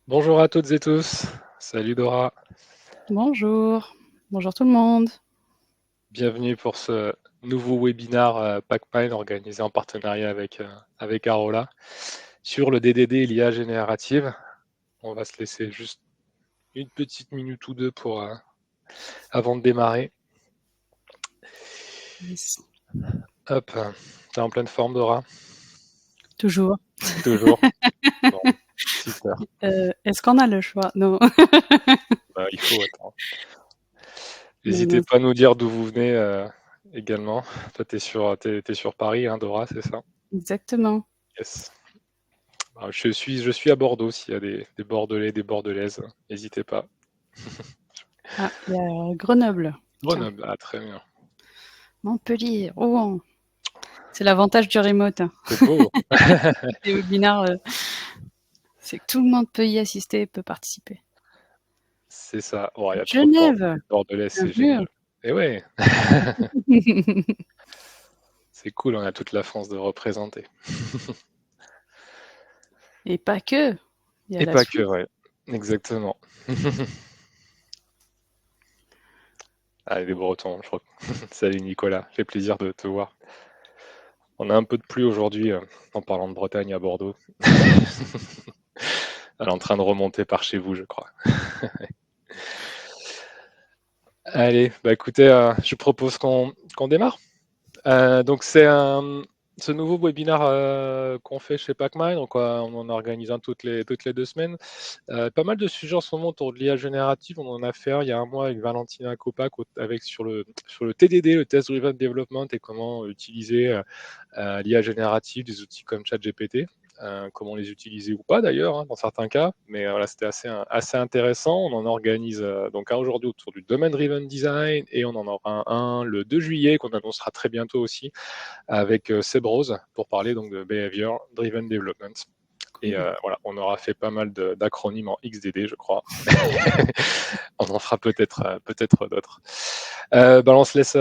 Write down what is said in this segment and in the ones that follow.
Bonjour à toutes et tous. Salut Dora. Bonjour, bonjour tout le monde. Bienvenue pour ce nouveau webinaire PacMind organisé en partenariat avec Arola sur le DDD et l'IA générative. On va se laisser juste une petite minute ou deux avant de démarrer. Yes. Hop, t'es en pleine forme Dora? Toujours. Toujours? Bon, super. Est-ce qu'on a le choix? Non. Il faut, attends. Non, N'hésitez non, pas à nous dire d'où vous venez également. Toi, t'es sur Paris, hein, Dora, c'est ça? exactement. Yes. Je suis à Bordeaux, s'il y a des Bordelais, des Bordelaises, n'hésitez pas. Ah, il y a Grenoble. Tiens, Grenoble, ah très bien. Montpellier, Rouen. C'est l'avantage du remote, hein. C'est beau. Des webinaires, c'est que tout le monde peut y assister, peut participer. C'est ça. Oh, il y a trop de Genève, Bordelais, c'est bienvenue. génial. Et ouais, c'est cool, on a toute la France de représenter. Et pas que. Il y a Et la pas que, Suisse. ouais. Exactement. Allez, les Bretons, je crois. Salut Nicolas, fait plaisir de te voir. On a un peu de pluie aujourd'hui en parlant de Bretagne à Bordeaux. Elle est en train de remonter par chez vous, je crois. Allez, bah écoutez, je propose qu'on démarre. Donc ce nouveau webinaire qu'on fait chez PacMind, donc on en organise un toutes les 2 semaines. Pas mal de sujets en ce moment autour de l'IA générative. On en a fait un il y a un mois avec Valentina Kopak avec sur le TDD, le Test Driven Development, et comment utiliser l'IA générative, des outils comme ChatGPT. Comment les utiliser ou pas d'ailleurs, hein, dans certains cas. Mais voilà, c'était assez intéressant. On en organise donc un aujourd'hui autour du Domain Driven Design, et on en aura un le 2 juillet qu'on annoncera très bientôt aussi avec Seb Rose pour parler donc de Behavior Driven Development. Et Cool. voilà, on aura fait pas mal d'acronymes en XDD, je crois. On en fera peut-être d'autres. On se laisse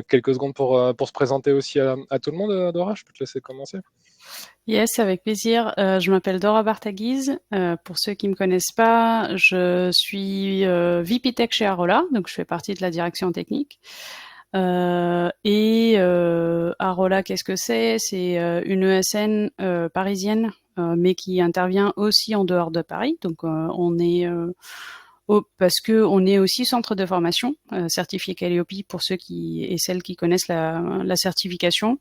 quelques secondes pour se présenter aussi à tout le monde, Dora. Je peux te laisser commencer. Yes, avec plaisir. Je m'appelle Dora Bartaguise. Pour ceux qui me connaissent pas, je suis VP Tech chez Arola, donc je fais partie de la direction technique. Arola, qu'est-ce que c'est? C'est une ESN parisienne, mais qui intervient aussi en dehors de Paris. Donc on est parce que on est aussi centre de formation certifié Calliope pour ceux qui et celles qui connaissent la certification.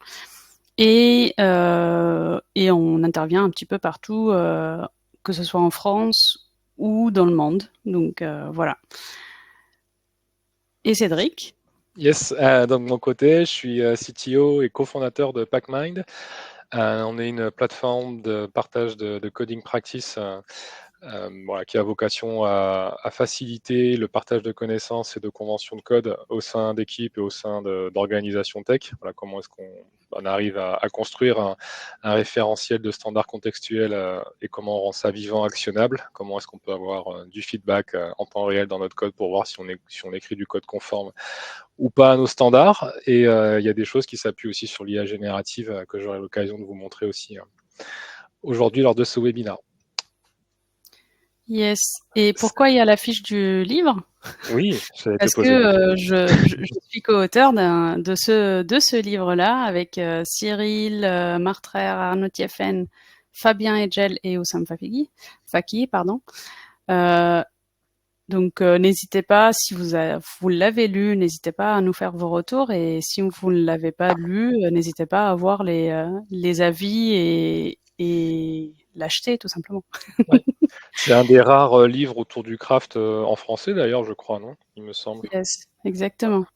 Et on intervient un petit peu partout, que ce soit en France ou dans le monde. Donc voilà. Et Cédric? Yes, donc de mon côté, je suis CTO et cofondateur de PacMind. On est une plateforme de partage de coding practice voilà, qui a vocation à faciliter le partage de connaissances et de conventions de code au sein d'équipes et au sein d'organisations tech. Voilà, comment est-ce qu'on arrive à construire un référentiel de standards contextuels et comment on rend ça vivant, actionnable. Comment est-ce qu'on peut avoir du feedback en temps réel dans notre code pour voir si on écrit du code conforme ou pas à nos standards. Et il y a des choses qui s'appuient aussi sur l'IA générative que j'aurai l'occasion de vous montrer aussi aujourd'hui lors de ce webinaire. Yes. Et pourquoi il y a l'affiche du livre? Oui, j'allais te Parce que poser la question. je suis co-auteur de ce livre-là avec Cyril Martrer, Arnaud Thieffen, Fabien Egel et Oussam Faki, pardon. Euh, Donc n'hésitez pas, si vous l'avez lu, n'hésitez pas à nous faire vos retours et si vous ne l'avez pas lu, n'hésitez pas à voir les avis et l'acheter tout simplement. Ouais. C'est un des rares livres autour du craft en français d'ailleurs, je crois, non? Il me semble. Yes, exactement.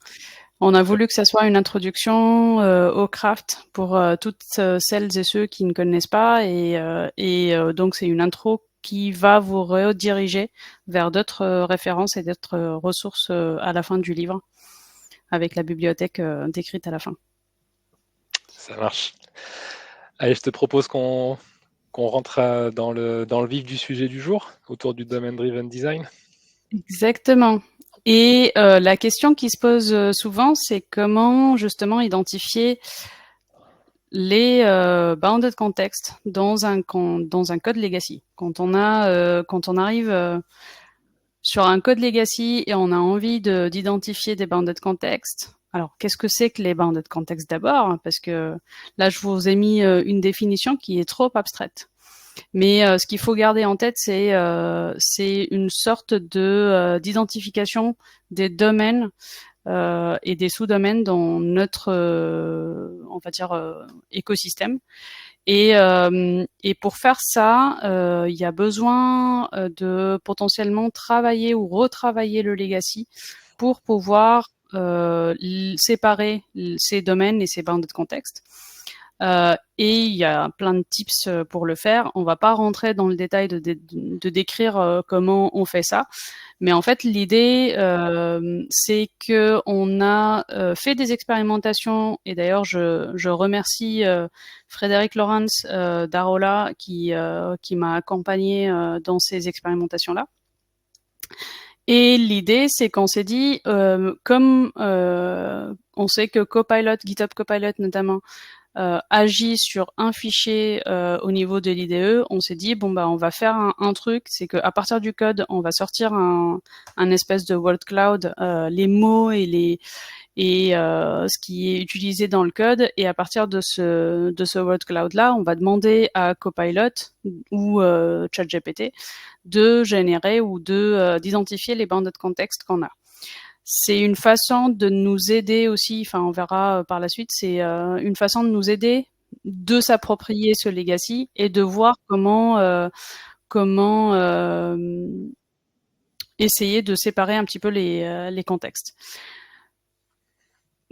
On a voulu que ça soit une introduction au craft pour toutes celles et ceux qui ne connaissent pas donc c'est une intro qui va vous rediriger vers d'autres références et d'autres ressources à la fin du livre, avec la bibliothèque décrite à la fin. Ça marche. Allez, je te propose qu'on rentre dans le vif du sujet du jour, autour du Domain Driven Design. Exactement. Et la question qui se pose souvent, c'est comment justement identifier les bounded context dans un code legacy. Quand on arrive sur un code legacy et on a envie d'identifier des bounded context. Alors, qu'est-ce que c'est que les bounded context d'abord? Parce que là, je vous ai mis une définition qui est trop abstraite. Mais ce qu'il faut garder en tête, c'est une sorte d'identification des domaines et des sous-domaines dans notre, on va dire, écosystème. Et pour faire ça, il y a besoin de potentiellement travailler ou retravailler le legacy pour pouvoir séparer ces domaines et ces bounded context. Et il y a plein de tips pour le faire. On va pas rentrer dans le détail de décrire comment on fait ça, mais en fait l'idée c'est que on a fait des expérimentations, et d'ailleurs je remercie Frédéric Lawrence d'Arola qui m'a accompagné dans ces expérimentations là. Et l'idée, c'est qu'on s'est dit, comme on sait que Copilot, GitHub Copilot notamment, agit sur un fichier au niveau de l'IDE, on s'est dit bon bah on va faire un truc, c'est qu'à partir du code, on va sortir un espèce de word cloud, les mots et ce qui est utilisé dans le code, et à partir de ce word cloud là, on va demander à Copilot ou ChatGPT de générer ou d'identifier les bounded context qu'on a. C'est une façon de nous aider aussi, enfin on verra par la suite, c'est une façon de nous aider de s'approprier ce legacy et de voir comment essayer de séparer un petit peu les contextes.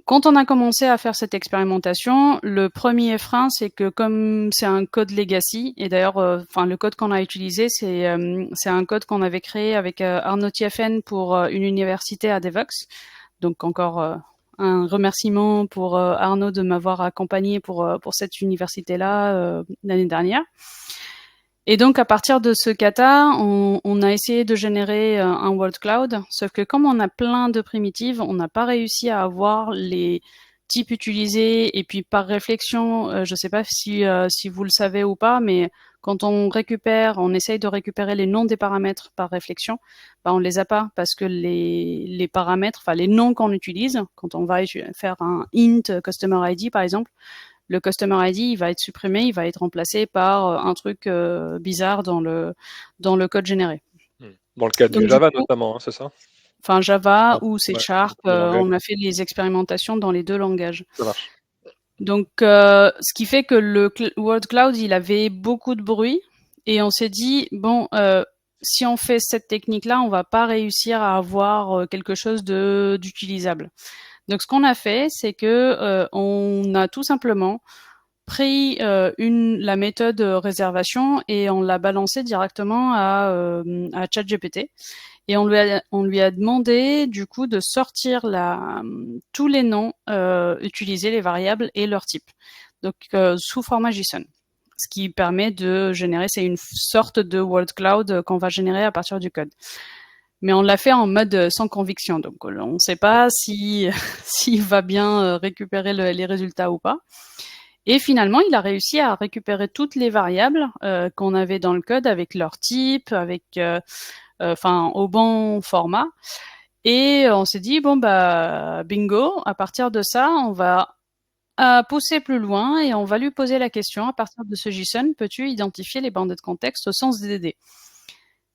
Quand on a commencé à faire cette expérimentation, le premier frein, c'est que comme c'est un code legacy, et d'ailleurs, le code qu'on a utilisé, c'est un code qu'on avait créé avec Arnaud Thieffen pour une université à Devox. Donc encore un remerciement pour Arnaud de m'avoir accompagné pour cette université-là l'année dernière. Et donc, à partir de ce kata, on a essayé de générer un word cloud, sauf que comme on a plein de primitives, on n'a pas réussi à avoir les types utilisés. Et puis, par réflexion, je ne sais pas si vous le savez ou pas, mais quand on essaye de récupérer les noms des paramètres par réflexion, bah, on les a pas, parce que les paramètres, enfin les noms qu'on utilise, quand on va faire un int customer ID par exemple, le customer ID, il va être supprimé, il va être remplacé par un truc bizarre dans le code généré. Dans le cas du Java notamment, hein, c'est ça? Enfin Java ou C Sharp, on a fait les expérimentations dans les deux langages. Ça marche. Donc, ce qui fait que le word cloud, il avait beaucoup de bruit, et on s'est dit bon, si on fait cette technique-là, on va pas réussir à avoir quelque chose d'utilisable. Donc, ce qu'on a fait, c'est que on a tout simplement pris la méthode réservation et on l'a balancée directement à ChatGPT. Et on lui a demandé du coup de sortir tous les noms utilisés, les variables et leur type. Donc sous format JSON. Ce qui permet de générer, c'est une sorte de word cloud qu'on va générer à partir du code. Mais on l'a fait en mode sans conviction, donc on ne sait pas s'il va bien récupérer les résultats ou pas. Et finalement, il a réussi à récupérer toutes les variables qu'on avait dans le code avec leur type, avec au bon format. Et on s'est dit bon bah bingo, à partir de ça, on va pousser plus loin et on va lui poser la question, à partir de ce JSON, peux-tu identifier les bounded context au sens DDD?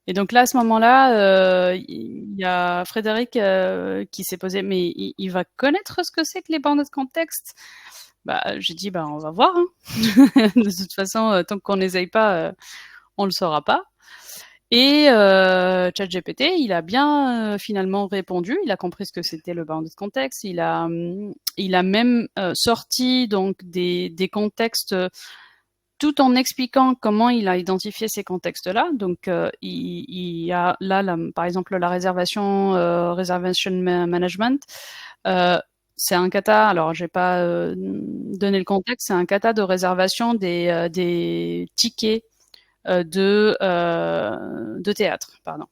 Et donc là, à ce moment-là, il y a Frédéric qui s'est posé, mais il va connaître ce que c'est que les bounded context? Bah, j'ai dit, bah, on va voir. Hein. De toute façon, tant qu'on n'essaye pas, on le saura pas. Et ChatGPT, il a bien finalement répondu. Il a compris ce que c'était le bounded context. Il a même sorti donc des contextes tout en expliquant comment il a identifié ces contextes-là. Donc, il y a là, par exemple, la réservation management. C'est un kata, alors j'ai pas donné le contexte, c'est un kata de réservation des tickets de théâtre, pardon.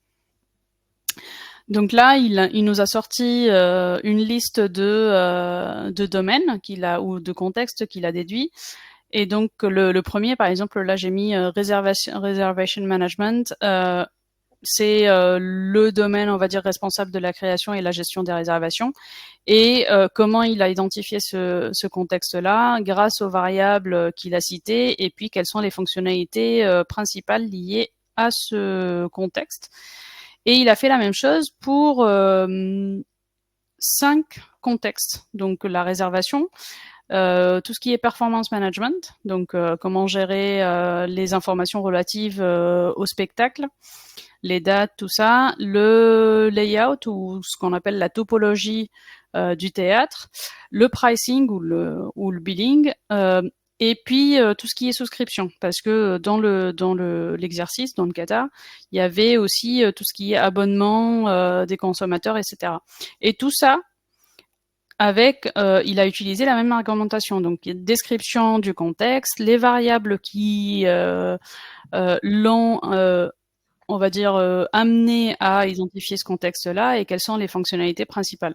Donc là, il nous a sorti une liste de domaines ou de contextes qu'il a déduits. Et donc le premier, par exemple, là j'ai mis reservation management. C'est le domaine, on va dire, responsable de la création et la gestion des réservations. Et comment il a identifié ce contexte-là grâce aux variables qu'il a citées, et puis quelles sont les fonctionnalités principales liées à ce contexte. Et il a fait la même chose pour 5 contextes. Donc la réservation, tout ce qui est performance management, donc comment gérer les informations relatives au spectacle, les dates, tout ça, le layout ou ce qu'on appelle la topologie du théâtre, le pricing ou le billing, et puis tout ce qui est souscription, parce que l'exercice, dans le kata, il y avait aussi tout ce qui est abonnement des consommateurs, etc. Et tout ça, il a utilisé la même argumentation, donc description du contexte, les variables qui l'ont, on va dire, amené à identifier ce contexte-là et quelles sont les fonctionnalités principales.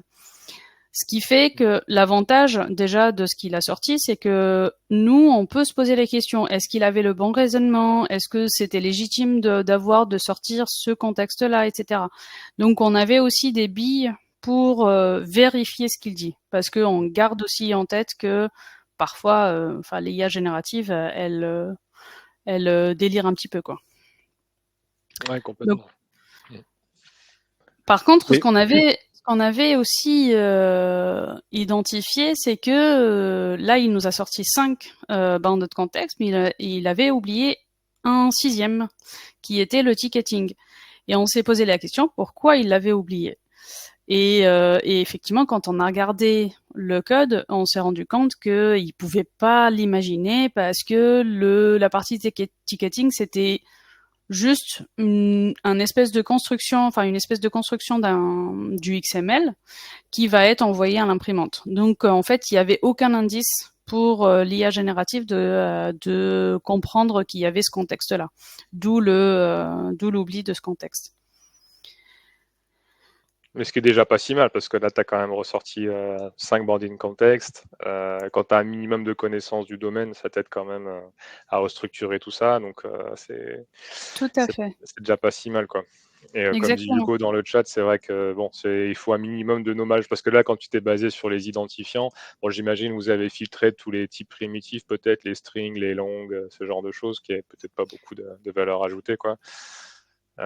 Ce qui fait que l'avantage déjà de ce qu'il a sorti, c'est que nous, on peut se poser les questions. Est-ce qu'il avait le bon raisonnement? Est-ce que c'était légitime de sortir ce contexte-là, etc. Donc on avait aussi des billes pour vérifier ce qu'il dit. Parce qu'on garde aussi en tête que parfois, les IA génératives, elles délirent un petit peu, quoi. Ouais, Donc, complètement. par contre, Oui. ce qu'on avait aussi identifié, c'est que là, il nous a sorti 5 bandes de contexte, mais il avait oublié un 6e, qui était le ticketing. Et on s'est posé la question, pourquoi il l'avait oublié? Et effectivement, quand on a regardé le code, on s'est rendu compte qu'il pouvait pas l'imaginer parce que la partie ticketing, c'était juste une espèce de construction, du XML qui va être envoyé à l'imprimante. Donc en fait, il n'y avait aucun indice pour l'IA générative de comprendre qu'il y avait ce contexte-là. D'où l'oubli de ce contexte. Mais ce qui est déjà pas si mal, parce que là, tu as quand même ressorti 5 boarding contexts. Quand tu as un minimum de connaissances du domaine, ça t'aide quand même à restructurer tout ça. Donc, Tout à c'est fait. c'est déjà pas si mal, quoi. Et comme dit Exactement. Hugo dans le chat, c'est vrai que bon, il faut un minimum de nommage, parce que là, quand tu t'es basé sur les identifiants, bon, j'imagine vous avez filtré tous les types primitifs, peut-être les strings, les longs, ce genre de choses, qui est peut-être pas beaucoup de valeur ajoutée, quoi.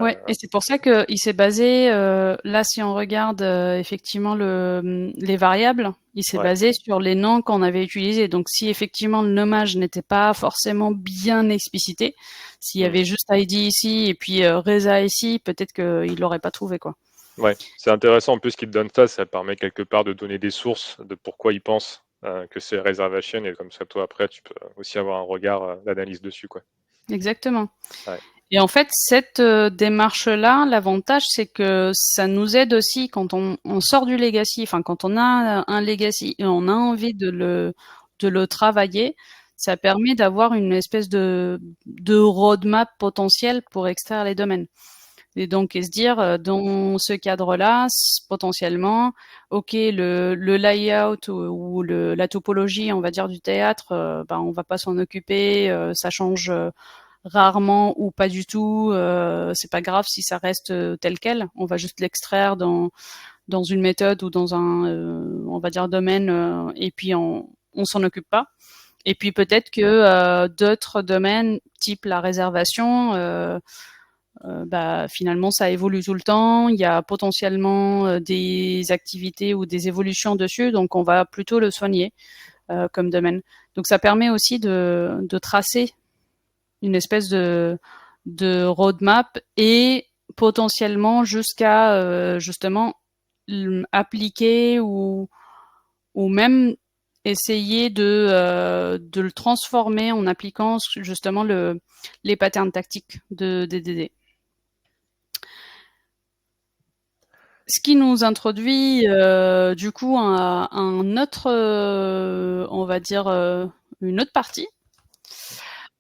Ouais, et c'est pour ça qu'il s'est basé, là, si on regarde effectivement les variables, il s'est Ouais. basé sur les noms qu'on avait utilisés. Donc, si effectivement le nommage n'était pas forcément bien explicité, s'il y Mm. avait juste ID ici et puis Reza ici, peut-être qu'il l'aurait pas trouvé, quoi. Ouais, c'est intéressant en plus qu'il te donne ça, ça permet quelque part de donner des sources de pourquoi il pense que c'est reservation, et comme ça toi après tu peux aussi avoir un regard d'analyse dessus, quoi. Exactement. Ouais. Et en fait, cette démarche-là, l'avantage, c'est que ça nous aide aussi quand on sort du legacy, enfin quand on a un legacy et on a envie de le travailler, ça permet d'avoir une espèce de roadmap potentiel pour extraire les domaines. Et donc, et se dire, dans ce cadre-là, potentiellement, ok, le layout ou la topologie, on va dire, du théâtre, on va pas s'en occuper, ça change rarement ou pas du tout. C'est pas grave si ça reste tel quel. On va juste l'extraire dans une méthode ou dans un, on va dire, domaine, et puis on s'en occupe pas. Et puis peut-être que d'autres domaines, type la réservation, finalement ça évolue tout le temps. Il y a potentiellement des activités ou des évolutions dessus, donc on va plutôt le soigner comme domaine. Donc ça permet aussi de tracer une espèce de roadmap et potentiellement jusqu'à justement appliquer ou même essayer de le transformer en appliquant justement les patterns tactiques de DDD. Ce qui nous introduit du coup un autre, on va dire, une autre partie.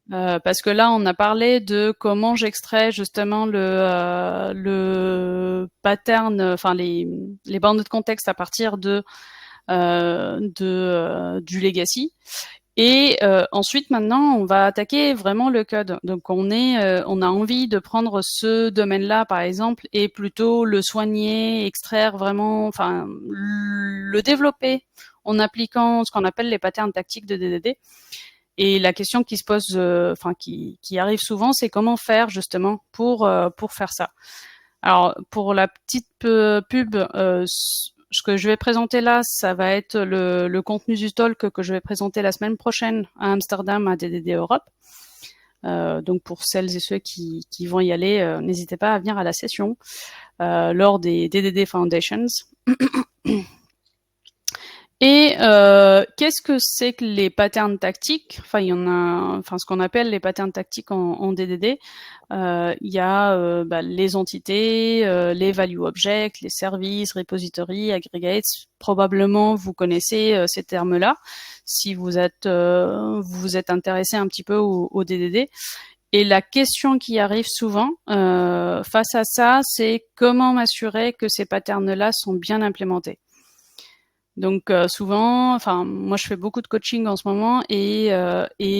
Parce que là, on a parlé de comment j'extrais justement le pattern, enfin les bandes de contexte à partir du legacy. Et ensuite, maintenant, on va attaquer vraiment le code. Donc, on a envie de prendre ce domaine-là, par exemple, et plutôt le soigner, extraire vraiment, enfin, le développer en appliquant ce qu'on appelle les patterns tactiques de DDD. Et la question qui se pose, enfin, qui arrive souvent, c'est comment faire justement pour faire ça. Alors, pour la petite pub, ce que je vais présenter là, ça va être le contenu du talk que je vais présenter la semaine prochaine à Amsterdam à DDD Europe. Donc pour celles et ceux qui vont y aller, n'hésitez pas à venir à la session lors des DDD Foundations. Et qu'est-ce que c'est que les patterns tactiques? Enfin, il y en a, enfin ce qu'on appelle les patterns tactiques en DDD. Il y a les entités, les value objects, les services, repositories, aggregates. Probablement vous connaissez ces termes-là si vous êtes intéressé un petit peu au DDD. Et la question qui arrive souvent face à ça, c'est comment m'assurer que ces patterns-là sont bien implémentés. Donc souvent, enfin moi je fais beaucoup de coaching en ce moment et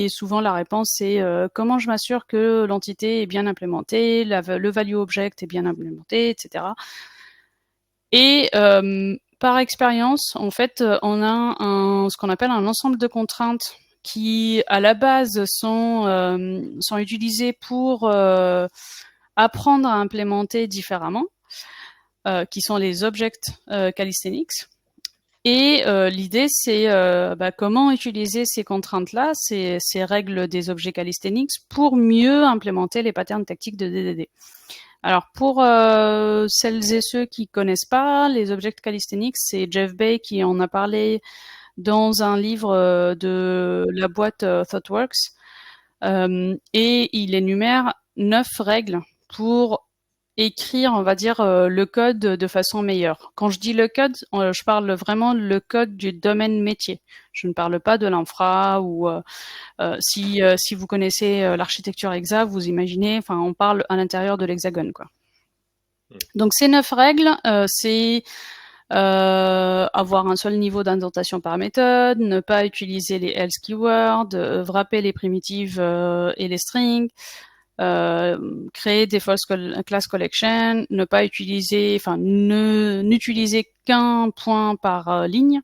souvent la réponse c'est comment je m'assure que l'entité est bien implémentée, le value object est bien implémenté, etc. Et par expérience, en fait, on a ce qu'on appelle un ensemble de contraintes qui, à la base, sont utilisées pour apprendre à implémenter différemment, qui sont les objects calisthenics. Et l'idée, c'est comment utiliser ces contraintes-là, ces règles des objets calisthenics, pour mieux implémenter les patterns tactiques de DDD. Alors, pour celles et ceux qui connaissent pas les objects calisthenics, c'est Jeff Bay qui en a parlé dans un livre de la boîte ThoughtWorks. Et il énumère 9 règles pour écrire, on va dire, le code de façon meilleure. Quand je dis le code, je parle vraiment le code du domaine métier. Je ne parle pas de l'infra ou si vous connaissez l'architecture hexa, vous imaginez, enfin, on parle à l'intérieur de l'hexagone, quoi. Donc ces 9 règles, c'est avoir un seul niveau d'indentation par méthode, ne pas utiliser les else keywords, wrapper les primitives et les strings, créer des false class collection, ne pas utiliser, enfin n'utiliser qu'un point par ligne.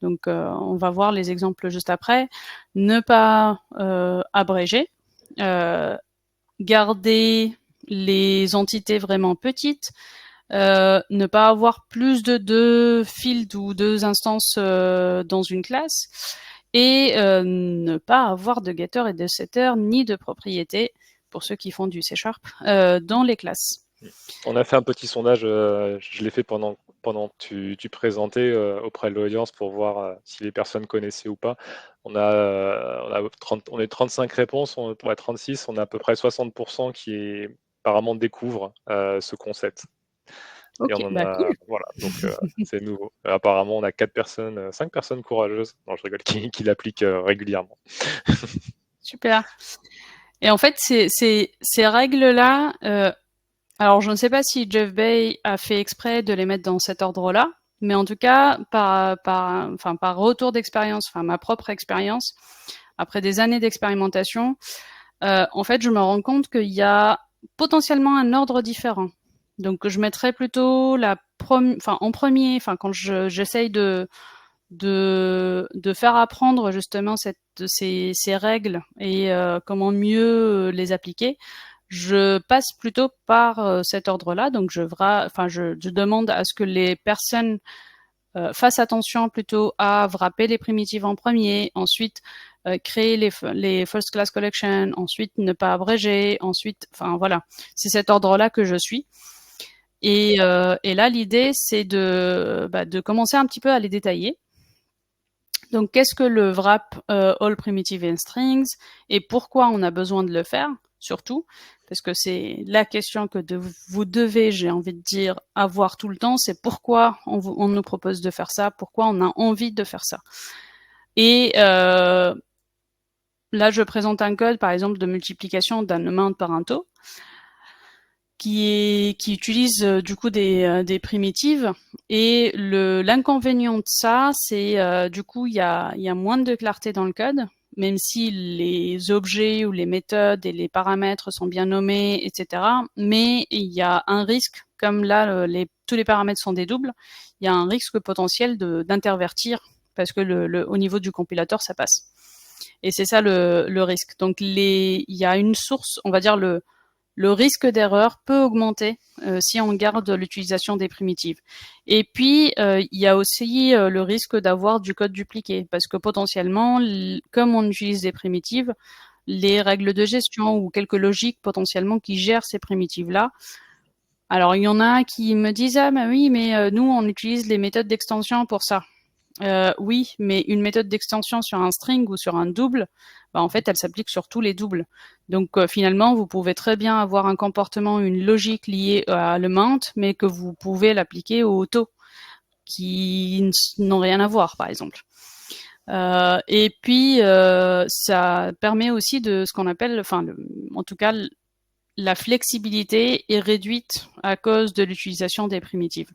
Donc on va voir les exemples juste après. Ne pas abréger, garder les entités vraiment petites, ne pas avoir plus de 2 fields ou 2 instances dans une classe, et ne pas avoir de getter et de setter ni de propriété pour ceux qui font du C# dans les classes. On a fait un petit sondage, je l'ai fait pendant que tu présentais auprès de l'audience pour voir si les personnes connaissaient ou pas. On est 35 réponses, on est 36, on a à peu près 60% qui apparemment découvrent ce concept. Ok, et on en a, cool. voilà, donc c'est nouveau. Apparemment, on a 5 personnes courageuses, non je rigole, qui l'appliquent régulièrement. Super. Et en fait, ces règles-là, alors je ne sais pas si Jeff Bay a fait exprès de les mettre dans cet ordre-là, mais en tout cas, par retour d'expérience, enfin ma propre expérience, après des années d'expérimentation, en fait, je me rends compte qu'il y a potentiellement un ordre différent. Donc, je mettrais plutôt en premier, enfin, quand j'essaye de faire apprendre justement ces règles et comment mieux les appliquer, je passe plutôt par cet ordre-là. Donc, je demande à ce que les personnes fassent attention plutôt à wrapper les primitives en premier, ensuite créer les first class collection, ensuite ne pas abréger, ensuite, enfin voilà, c'est cet ordre-là que je suis. Et là, l'idée, c'est de commencer un petit peu à les détailler. Donc, qu'est-ce que le wrap all primitive and strings et pourquoi on a besoin de le faire, surtout, parce que c'est la question que vous devez, j'ai envie de dire, avoir tout le temps, c'est pourquoi on nous propose de faire ça, pourquoi on a envie de faire ça. Et là, je présente un code, par exemple, de multiplication d'un amount par un taux, qui utilise du coup des primitives, et l'inconvénient de ça, c'est du coup il y a moins de clarté dans le code, même si les objets ou les méthodes et les paramètres sont bien nommés, etc. Mais il y a un risque, comme là, tous les paramètres sont des doubles, il y a un risque potentiel d'intervertir, parce que au niveau du compilateur, ça passe. Et c'est ça le risque. Donc il y a une source, on va dire le risque d'erreur peut augmenter si on garde l'utilisation des primitives. Et puis, il y a aussi le risque d'avoir du code dupliqué, parce que potentiellement, comme on utilise des primitives, les règles de gestion ou quelques logiques potentiellement qui gèrent ces primitives-là. Alors, il y en a qui me disent « Ah, bah oui, mais nous, on utilise les méthodes d'extension pour ça. » Oui, mais une méthode d'extension sur un string ou sur un double, bah, en fait, elle s'applique sur tous les doubles. Donc finalement, vous pouvez très bien avoir un comportement, une logique liée à le mount, mais que vous pouvez l'appliquer au taux, qui n'ont rien à voir, par exemple. Et puis, ça permet aussi de ce qu'on appelle, en tout cas, la flexibilité est réduite à cause de l'utilisation des primitives.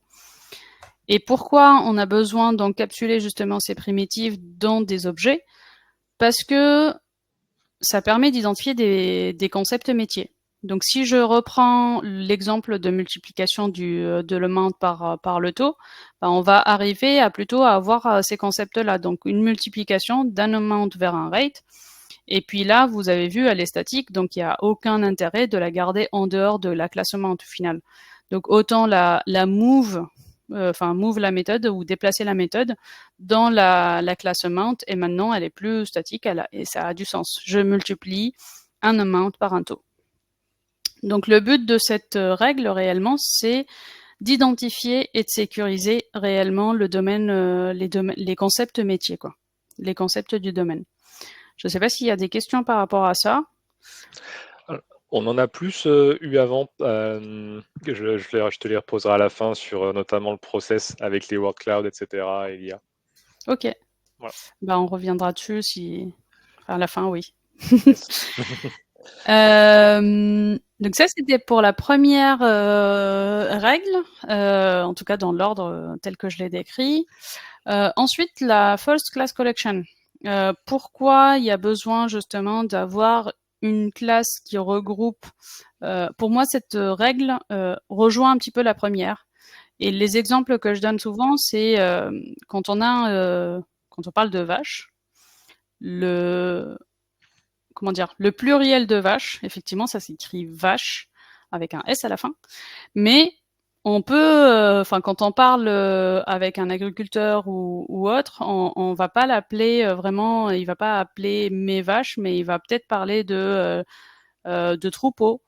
Et pourquoi on a besoin d'encapsuler justement ces primitives dans des objets? Parce que ça permet d'identifier des concepts métiers. Donc si je reprends l'exemple de multiplication de l'amount par le taux, ben on va arriver à plutôt avoir ces concepts-là. Donc une multiplication d'un amount vers un rate. Et puis là, vous avez vu, elle est statique, donc il n'y a aucun intérêt de la garder en dehors de la classe amount final. Donc autant la move, move la méthode ou déplacer la méthode dans la classe amount, et maintenant elle est plus statique, et ça a du sens. Je multiplie un amount par un taux. Donc le but de cette règle réellement, c'est d'identifier et de sécuriser réellement le domaine, les concepts métiers, quoi, les concepts du domaine. Je ne sais pas s'il y a des questions par rapport à ça. On en a plus eu avant, je te les reposerai à la fin sur notamment le process avec les word clouds, etc. et l'IA. Ok. Voilà. Bah, on reviendra dessus si... à la fin, oui. Yes. Donc ça, c'était pour la première règle, en tout cas dans l'ordre tel que je l'ai décrit. Ensuite, la false class collection. Pourquoi il y a besoin justement d'avoir une classe qui regroupe... pour moi, cette règle rejoint un petit peu la première. Et les exemples que je donne souvent, c'est quand on parle de vache, comment dire, le pluriel de vache, effectivement, ça s'écrit vache avec un S à la fin, mais on peut, quand on parle avec un agriculteur ou autre, on va pas l'appeler vraiment, il va pas appeler mes vaches, mais il va peut-être parler de troupeaux.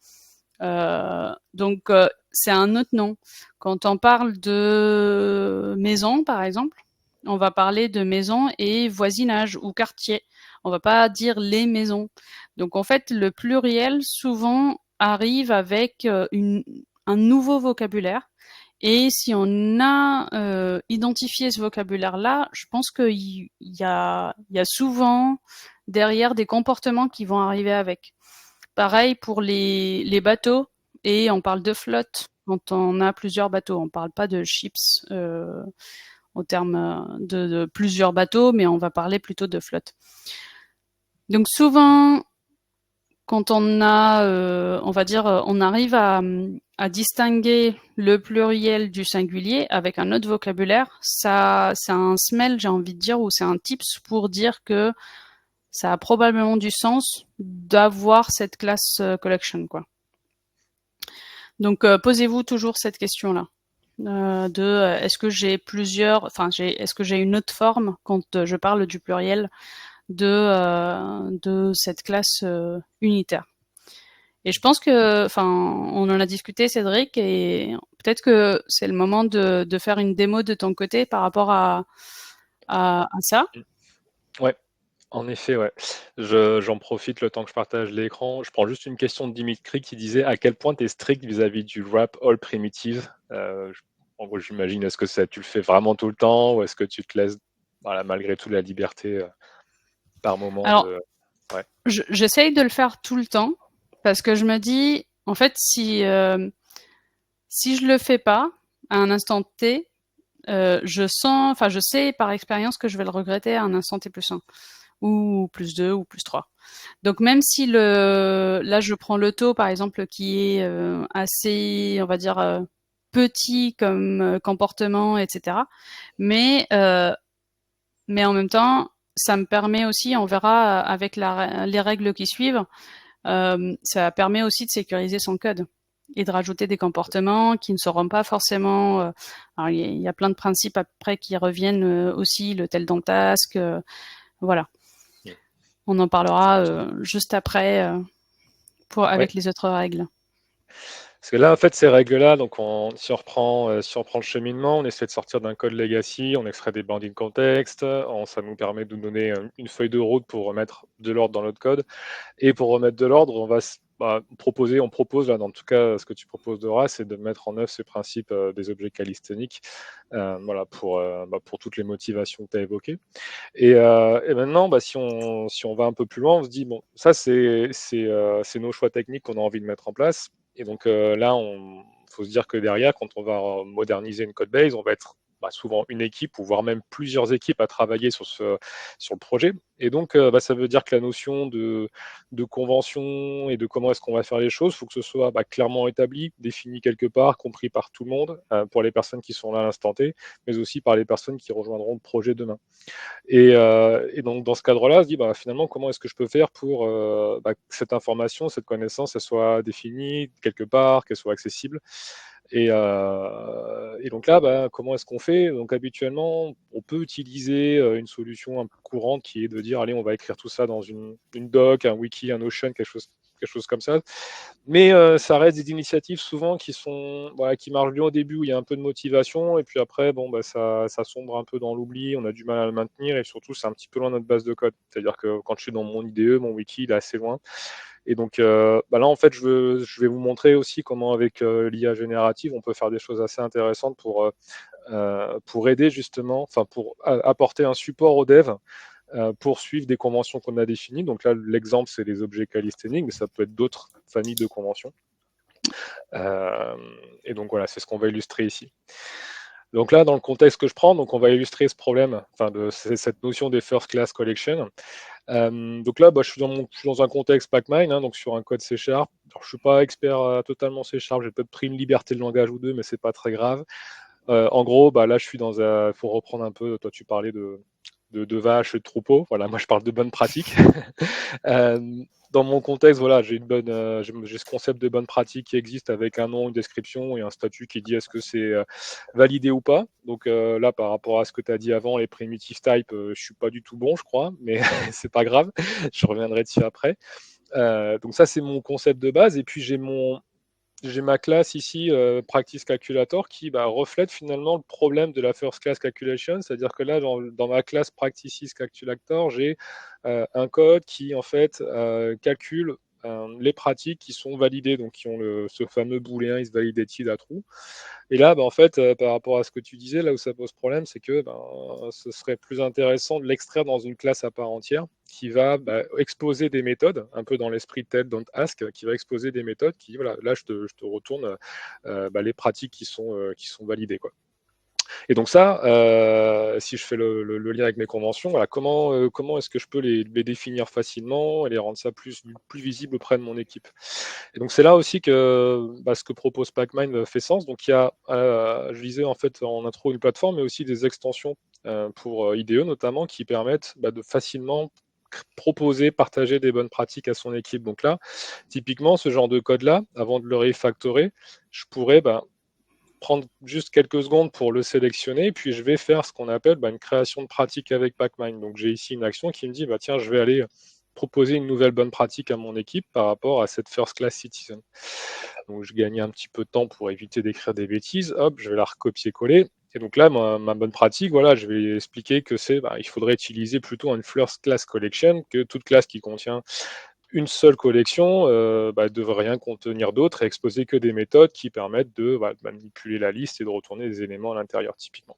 Donc c'est un autre nom. Quand on parle de maison, par exemple, on va parler de maison et voisinage ou quartier. On va pas dire les maisons. Donc en fait, le pluriel souvent arrive avec un nouveau vocabulaire. Et si on a identifié ce vocabulaire-là, je pense qu'il y a souvent derrière des comportements qui vont arriver avec. Pareil pour les bateaux, et on parle de flotte quand on a plusieurs bateaux. On ne parle pas de ships au terme de plusieurs bateaux, mais on va parler plutôt de flotte. Donc souvent, quand on a, on va dire, on arrive à distinguer le pluriel du singulier avec un autre vocabulaire, ça, c'est un smell, j'ai envie de dire, ou c'est un tips pour dire que ça a probablement du sens d'avoir cette classe collection, quoi. Donc posez-vous toujours cette question-là est-ce que j'ai est-ce que j'ai une autre forme quand je parle du pluriel de cette classe unitaire. Et je pense que, on en a discuté, Cédric, et peut-être que c'est le moment de faire une démo de ton côté par rapport à ça. Ouais. En effet, ouais. J'en profite le temps que je partage l'écran. Je prends juste une question de Dimitri qui disait à quel point tu es strict vis-à-vis du wrap all primitive. En gros, j'imagine, est-ce que tu le fais vraiment tout le temps ou est-ce que tu te laisses malgré tout la liberté par moment Alors, de... Ouais. j'essaye de le faire tout le temps parce que je me dis, en fait, si je le fais pas à un instant T, je sais par expérience que je vais le regretter à un instant T+1. ou plus 2 ou plus 3. Donc même si là je prends le taux par exemple qui est assez, on va dire, petit comme comportement, etc. Mais, mais en même temps, ça me permet aussi, on verra avec les règles qui suivent, ça permet aussi de sécuriser son code et de rajouter des comportements qui ne seront pas forcément. Alors il y a plein de principes après qui reviennent aussi, le tel dans task, voilà. On en parlera juste après Ouais. avec les autres règles. Parce que là, en fait, ces règles-là, donc si on reprend le cheminement, on essaie de sortir d'un code legacy, on extrait des bounding context, ça nous permet de nous donner une feuille de route pour remettre de l'ordre dans notre code. Et pour remettre de l'ordre, on propose là, en tout cas, ce que tu proposes Dora, c'est de mettre en œuvre ces principes des objets calistheniques, voilà, pour toutes les motivations que tu as évoquées. Et maintenant, si on va un peu plus loin, on se dit, bon, ça, c'est nos choix techniques qu'on a envie de mettre en place. Et donc là, il faut se dire que derrière, quand on va moderniser une code base, on va être souvent une équipe ou voire même plusieurs équipes à travailler sur le projet. Et donc, ça veut dire que la notion de convention et de comment est-ce qu'on va faire les choses, il faut que ce soit clairement établi, défini quelque part, compris par tout le monde, pour les personnes qui sont là à l'instant T, mais aussi par les personnes qui rejoindront le projet demain. Et donc, dans ce cadre-là, on se dit, finalement, comment est-ce que je peux faire pour que cette information, cette connaissance, elle soit définie quelque part, qu'elle soit accessible. Et donc là, comment est-ce qu'on fait? Donc habituellement, on peut utiliser une solution un peu courante qui est de dire, allez, on va écrire tout ça dans une doc, un wiki, un Notion, quelque chose comme ça. Mais ça reste des initiatives souvent qui marchent bien au début, où il y a un peu de motivation, et puis après, ça sombre un peu dans l'oubli, on a du mal à le maintenir, et surtout, c'est un petit peu loin de notre base de code. C'est-à-dire que quand je suis dans mon IDE, mon wiki, il est assez loin. Et donc là, en fait, je vais vous montrer aussi comment, avec l'IA générative, on peut faire des choses assez intéressantes pour aider justement, enfin, pour apporter un support aux devs pour suivre des conventions qu'on a définies. Donc là, l'exemple, c'est les objets calistheniques, mais ça peut être d'autres familles de conventions. Et donc voilà, c'est ce qu'on va illustrer ici. Donc là, dans le contexte que je prends, donc on va illustrer ce problème, enfin de cette notion des first class collection. Donc là, je suis dans un contexte Pacmine, donc sur un code C#. Alors, je suis pas expert totalement C#, j'ai peut-être pris une liberté de langage ou deux, mais c'est pas très grave. En gros, là, je suis dans un. Faut reprendre un peu. Toi, tu parlais de vaches, de troupeaux. Voilà, moi, je parle de bonnes pratiques. Dans mon contexte, voilà, j'ai ce concept de bonne pratique qui existe avec un nom, une description et un statut qui dit est-ce que c'est validé ou pas. Donc là, par rapport à ce que tu as dit avant, les primitive type, je suis pas du tout bon, je crois, mais c'est pas grave. Je reviendrai dessus après. Donc ça, c'est mon concept de base. Et puis j'ai ma classe ici, Practice Calculator, qui reflète finalement le problème de la First Class Calculation. C'est-à-dire que là, dans ma classe Practices Calculator, j'ai un code qui, en fait, calcule les pratiques qui sont validées, donc qui ont ce fameux booléen is validated à true. Et là, en fait, par rapport à ce que tu disais, là où ça pose problème, c'est que ce serait plus intéressant de l'extraire dans une classe à part entière qui va exposer des méthodes, un peu dans l'esprit TED, Don't Ask, qui va exposer des méthodes qui, voilà, là, je te retourne les pratiques qui sont validées, quoi. Et donc ça, si je fais le lien avec mes conventions, voilà, comment est-ce que je peux les définir facilement et les rendre ça plus visible auprès de mon équipe. Et donc c'est là aussi que ce que propose Pacmine fait sens. Donc il y a, je disais en fait en intro, une plateforme, mais aussi des extensions pour IDE notamment qui permettent de facilement proposer, partager des bonnes pratiques à son équipe. Donc là, typiquement, ce genre de code-là, avant de le refactorer, je pourrais prendre juste quelques secondes pour le sélectionner, puis je vais faire ce qu'on appelle une création de pratique avec Pacmine. Donc j'ai ici une action qui me dit, tiens, je vais aller proposer une nouvelle bonne pratique à mon équipe par rapport à cette first class citizen. Donc je gagnais un petit peu de temps pour éviter d'écrire des bêtises. Hop, je vais la recopier-coller. Et donc là, ma bonne pratique, voilà, je vais expliquer que il faudrait utiliser plutôt une first class collection, que toute classe qui contient une seule collection ne devrait rien contenir d'autre et exposer que des méthodes qui permettent de manipuler la liste et de retourner des éléments à l'intérieur, typiquement.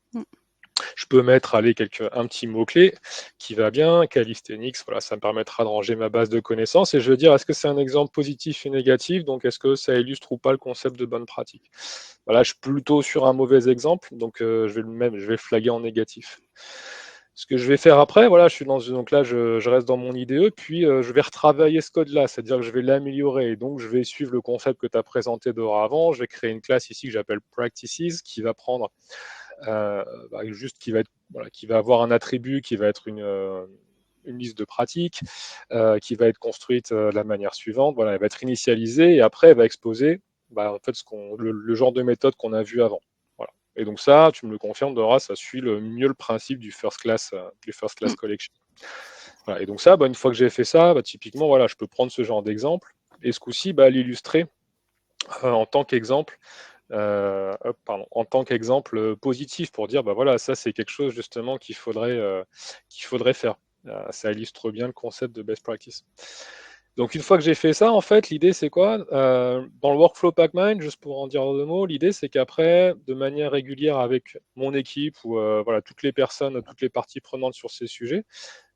Je peux mettre un petit mot-clé qui va bien, calisthenics, voilà, ça me permettra de ranger ma base de connaissances et je veux dire, est-ce que c'est un exemple positif et négatif, donc est-ce que ça illustre ou pas le concept de bonne pratique? Voilà, je suis plutôt sur un mauvais exemple, donc je vais le flaguer en négatif. Ce que je vais faire après, voilà, donc là, je reste dans mon IDE, puis je vais retravailler ce code-là, c'est-à-dire que je vais l'améliorer. Donc, je vais suivre le concept que tu as présenté dorénavant. Je vais créer une classe ici que j'appelle Practices, qui va prendre juste qui va avoir un attribut qui va être une liste de pratiques, qui va être construite de la manière suivante. Voilà, elle va être initialisée et après, elle va exposer en fait, le genre de méthode qu'on a vu avant. Voilà. Et donc ça, tu me le confirmes, Dora, ça suit mieux le principe du first class collection. Voilà. Et donc ça, une fois que j'ai fait ça, typiquement, voilà, je peux prendre ce genre d'exemple et ce coup-ci, l'illustrer en tant qu'exemple. En tant qu'exemple positif pour dire, voilà, ça c'est quelque chose justement qu'il faudrait faire. Ça illustre bien le concept de best practice. Donc une fois que j'ai fait ça, en fait, l'idée c'est quoi? Dans le workflow Pacmind, juste pour en dire deux mots, l'idée c'est qu'après, de manière régulière avec mon équipe ou voilà, toutes les personnes, toutes les parties prenantes sur ces sujets,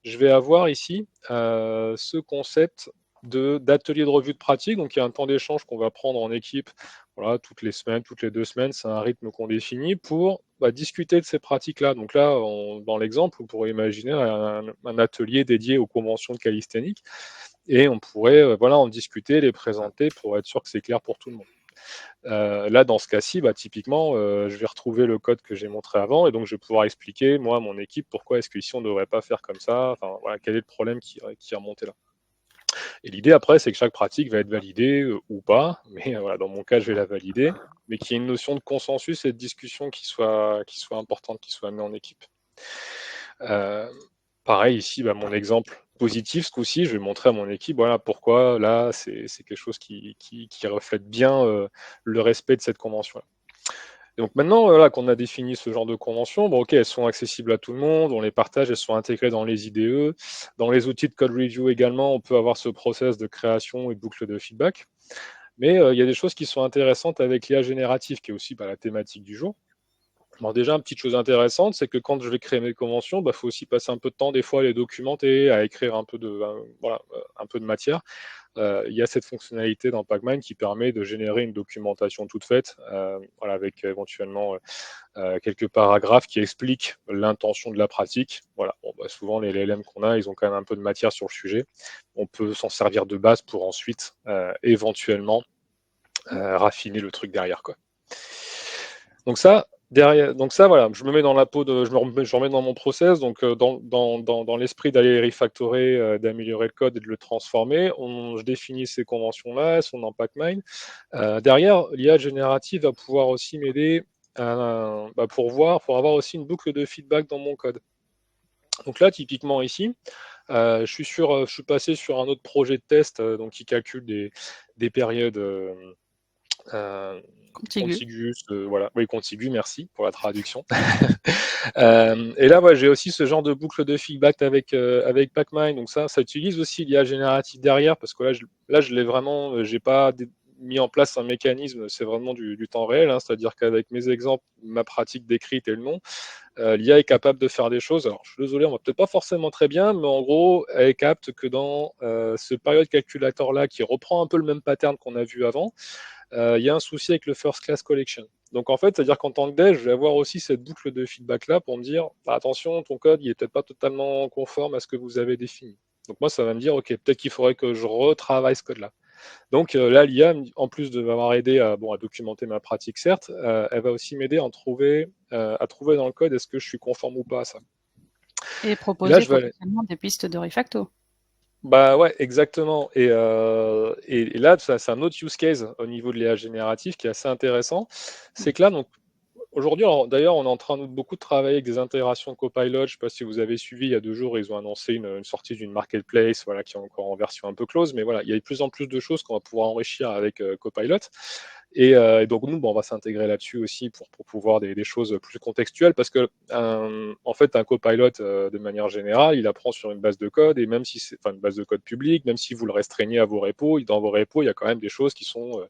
je vais avoir ici ce concept d'atelier de revue de pratique. Donc il y a un temps d'échange qu'on va prendre en équipe, voilà, toutes les semaines, toutes les 2 semaines, c'est un rythme qu'on définit pour discuter de ces pratiques-là. Donc là, dans l'exemple, on pourrait imaginer un atelier dédié aux conventions de calisthénique et on pourrait en discuter, les présenter pour être sûr que c'est clair pour tout le monde. Là, dans ce cas-ci, typiquement, je vais retrouver le code que j'ai montré avant et donc je vais pouvoir expliquer, moi, à mon équipe, pourquoi est-ce qu'ici on ne devrait pas faire comme ça, enfin, voilà, quel est le problème qui est remonté là. Et l'idée après, c'est que chaque pratique va être validée ou pas, mais voilà, dans mon cas, je vais la valider, mais qu'il y ait une notion de consensus et de discussion qui soit importante, qui soit amenée en équipe. Pareil ici, mon exemple positif, ce coup-ci, je vais montrer à mon équipe, voilà pourquoi là, c'est quelque chose qui reflète bien le respect de cette convention-là. Donc maintenant, voilà, qu'on a défini ce genre de conventions, ok, elles sont accessibles à tout le monde, on les partage, elles sont intégrées dans les IDE. Dans les outils de code review également, on peut avoir ce process de création et de boucle de feedback. Mais il y a des choses qui sont intéressantes avec l'IA générative, qui est aussi la thématique du jour. Bon, déjà, une petite chose intéressante, c'est que quand je vais créer mes conventions, faut aussi passer un peu de temps, des fois, à les documenter, à écrire un peu de matière. Il y a cette fonctionnalité dans Pacmind qui permet de générer une documentation toute faite, avec éventuellement quelques paragraphes qui expliquent l'intention de la pratique. Voilà. Bon, souvent, les LLM qu'on a, ils ont quand même un peu de matière sur le sujet. On peut s'en servir de base pour ensuite, éventuellement, raffiner le truc derrière, quoi. Donc ça, voilà, je me mets dans la peau je me remets dans mon process, donc dans l'esprit d'aller refactorer, d'améliorer le code et de le transformer, je définis ces conventions-là, elles sont dans Pacmind. Derrière, l'IA générative va pouvoir aussi m'aider pour avoir aussi une boucle de feedback dans mon code. Donc là, typiquement ici, je suis passé sur un autre projet de test qui calcule des périodes contiguës, voilà, oui, contigu, merci pour la traduction. Et là, j'ai aussi ce genre de boucle de feedback avec Pacmind. Donc ça utilise aussi l'IA générative derrière, parce que là, je l'ai vraiment, j'ai pas mis en place un mécanisme, c'est vraiment du temps réel, hein, c'est-à-dire qu'avec mes exemples, ma pratique décrite et le nom, l'IA est capable de faire des choses. Alors, je suis désolé, on va peut-être pas forcément très bien, mais en gros, elle capte que dans ce période calculateur-là, qui reprend un peu le même pattern qu'on a vu avant, il y a un souci avec le first class collection. Donc en fait, c'est-à-dire qu'en tant que dev, je vais avoir aussi cette boucle de feedback-là pour me dire, attention, ton code, il est peut-être pas totalement conforme à ce que vous avez défini. Donc moi, ça va me dire, ok, peut-être qu'il faudrait que je retravaille ce code-là. Donc là, l'IA, en plus de m'avoir aidé à documenter ma pratique, certes, elle va aussi m'aider à trouver dans le code est-ce que je suis conforme ou pas à ça. Et proposer potentiellement des pistes de refacto. Ouais, exactement. Et là, c'est un autre use case au niveau de l'IA générative qui est assez intéressant. C'est que là, donc, aujourd'hui, d'ailleurs, on est en train de beaucoup de travailler avec des intégrations Copilot. Je ne sais pas si vous avez suivi, il y a 2 jours, ils ont annoncé une sortie d'une marketplace, voilà, qui est encore en version un peu close. Mais voilà, il y a de plus en plus de choses qu'on va pouvoir enrichir avec Copilot. Et donc nous, on va s'intégrer là-dessus aussi pour pouvoir des choses plus contextuelles, parce que en fait, un copilot, de manière générale, il apprend sur une base de code, et même si c'est une base de code publique, même si vous le restreignez à vos repos, dans vos repos, il y a quand même des choses qui sont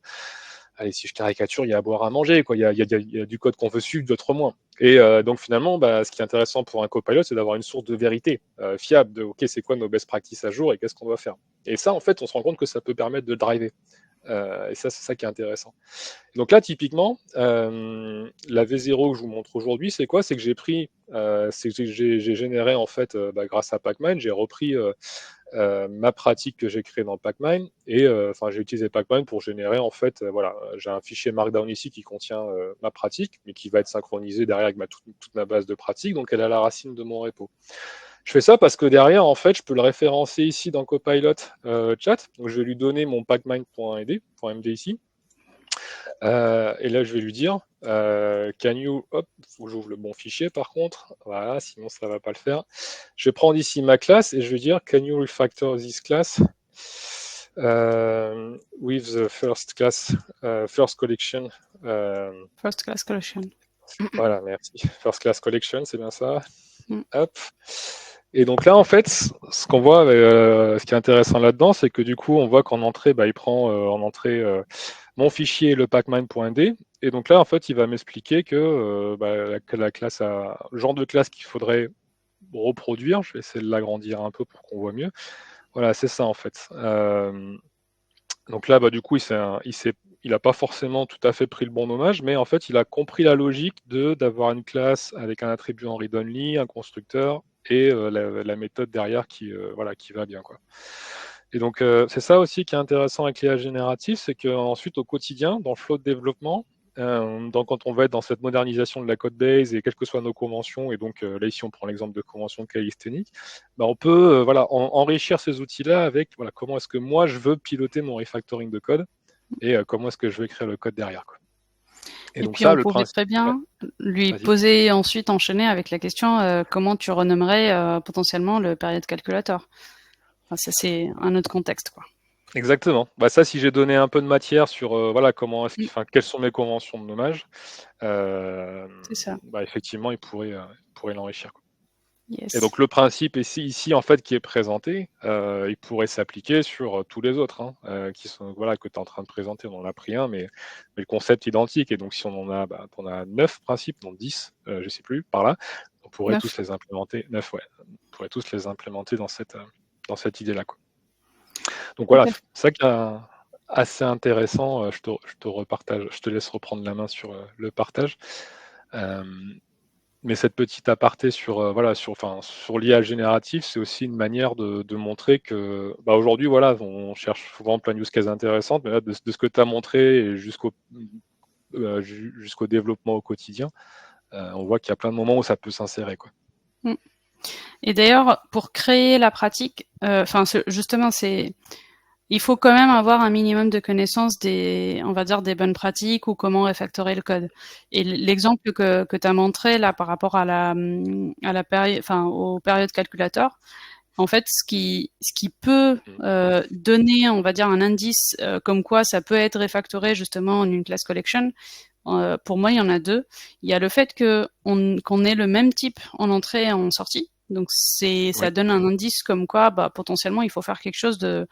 allez, si je caricature, il y a à boire à manger, quoi. Il y a du code qu'on veut suivre, d'autres moins. Et donc finalement, ce qui est intéressant pour un copilot, c'est d'avoir une source de vérité fiable de OK, c'est quoi nos best practices à jour et qu'est-ce qu'on doit faire. Et ça, en fait, on se rend compte que ça peut permettre de driver Et ça, c'est ça qui est intéressant. Donc là, typiquement, la V0 que je vous montre aujourd'hui, c'est quoi? C'est que j'ai généré en fait, grâce à Pacman, j'ai repris ma pratique que j'ai créée dans Pacman et enfin j'ai utilisé Pacman pour générer en fait, voilà, j'ai un fichier Markdown ici qui contient ma pratique, mais qui va être synchronisé derrière avec toute ma base de pratique, donc elle a la racine de mon repo. Je fais ça parce que derrière, en fait, je peux le référencer ici dans Copilot chat. Donc, je vais lui donner mon pacmind.md ici. Et là, je vais lui dire, can you, hop, il faut que j'ouvre le bon fichier par contre. Voilà, sinon ça ne va pas le faire. Je vais prendre ici ma classe et je vais dire, can you refactor this class with the first class, first collection. First class collection. Voilà, merci. First class collection, c'est bien ça. Mm. Hop. Et donc là, en fait, ce qu'on voit, ce qui est intéressant là-dedans, c'est que du coup, on voit qu'en entrée, il prend en entrée mon fichier, le pacman.d. Et donc là, en fait, il va m'expliquer que la classe a le genre de classe qu'il faudrait reproduire. Je vais essayer de l'agrandir un peu pour qu'on voit mieux. Voilà, c'est ça en fait. Donc là, du coup, il n'a pas forcément tout à fait pris le bon nommage, mais en fait, il a compris la logique d'avoir une classe avec un attribut en read-only, un constructeur et la méthode derrière qui va bien, quoi. Et donc, c'est ça aussi qui est intéressant avec l'IA générative, c'est qu'ensuite, au quotidien, dans le flow de développement, quand on va être dans cette modernisation de la code base et quelles que soient nos conventions, et donc là ici on prend l'exemple de convention de calisthénique, on peut enrichir ces outils-là avec comment est-ce que moi je veux piloter mon refactoring de code et comment est-ce que je veux écrire le code derrière, quoi. Et donc puis ça, on le pourrait principe. très Ouais, bien lui vas-y. poser ensuite, enchaîner avec la question comment tu renommerais potentiellement le period calculator. Enfin, ça c'est un autre contexte, quoi. Exactement. Ça, si j'ai donné un peu de matière sur quelles sont mes conventions de nommage, C'est ça. effectivement, il pourrait l'enrichir, quoi. Et Yes. donc le principe ici en fait qui est présenté, il pourrait s'appliquer sur tous les autres qui sont que tu es en train de présenter. On en a pris un, mais le concept est identique. Et donc si on en a, on a 9 principes, non 10, je sais plus, par là, on pourrait 9. tous les implémenter. 9, ouais, on pourrait tous les implémenter dans cette idée-là, quoi. Donc Tout voilà, à fait. c'est ça qui est assez intéressant. Je te repartage, je te laisse reprendre la main sur le partage. Mais cette petite aparté sur l'IA générative, c'est aussi une manière de montrer que aujourd'hui, on cherche souvent plein de use cases intéressantes, mais là, de ce que tu as montré et jusqu'au développement au quotidien, on voit qu'il y a plein de moments où ça peut s'insérer, quoi. Mm. Et d'ailleurs, pour créer la pratique, justement, il faut quand même avoir un minimum de connaissances on va dire, des bonnes pratiques ou comment refactorer le code. Et l'exemple que tu as montré là par rapport à la période, au période calculator, en fait, ce qui peut donner, on va dire, un indice comme quoi ça peut être refactoré justement en une class collection. Pour moi, il y en a deux. Il y a le fait qu'on ait le même type en entrée et en sortie. Donc ça Oui. donne un indice comme quoi potentiellement il faut faire quelque chose de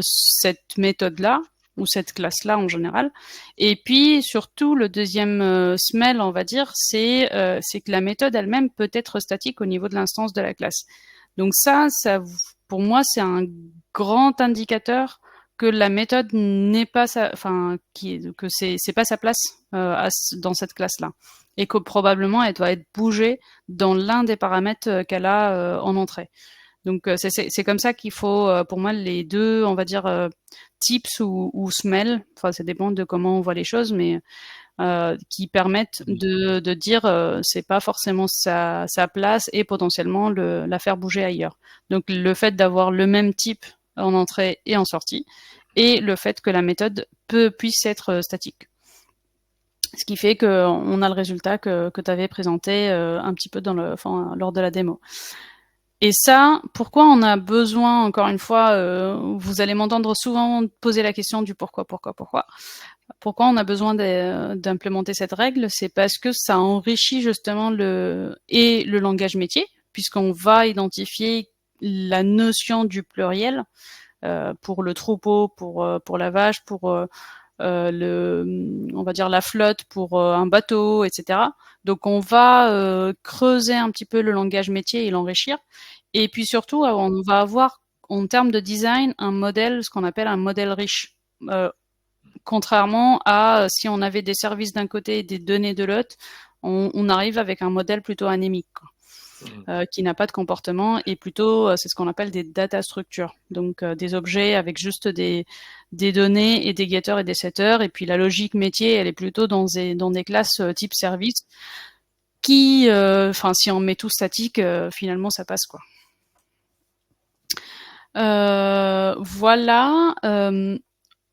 cette méthode-là ou cette classe-là en général. Et puis surtout le deuxième smell, on va dire, c'est que la méthode elle-même peut être statique au niveau de l'instance de la classe. Donc ça pour moi c'est un grand indicateur que la méthode n'est pas que c'est pas sa place dans cette classe-là et que probablement elle doit être bougée dans l'un des paramètres qu'elle a en entrée. Donc c'est comme ça qu'il faut pour moi les deux, on va dire tips ou smell, enfin ça dépend de comment on voit les choses, mais qui permettent de dire c'est pas forcément sa place et potentiellement la faire bouger ailleurs. Donc le fait d'avoir le même type en entrée et en sortie, et le fait que la méthode puisse être statique. Ce qui fait qu'on a le résultat que tu avais présenté un petit peu lors de la démo. Et ça, pourquoi on a besoin, encore une fois, vous allez m'entendre souvent poser la question du pourquoi. Pourquoi on a besoin d'implémenter cette règle? C'est parce que ça enrichit justement le langage métier, puisqu'on va identifier la notion du pluriel pour le troupeau, pour la vache, pour on va dire la flotte, pour un bateau, etc. Donc on va creuser un petit peu le langage métier et l'enrichir. Et puis surtout, on va avoir en termes de design un modèle, ce qu'on appelle un modèle riche. contrairement à si on avait des services d'un côté et des données de l'autre, on arrive avec un modèle plutôt anémique, quoi. Qui n'a pas de comportement et plutôt c'est ce qu'on appelle des data structures, donc des objets avec juste des données et des getters et des setters, et puis la logique métier elle est plutôt dans des classes type service qui, si on met tout statique, finalement ça passe, quoi. Voilà.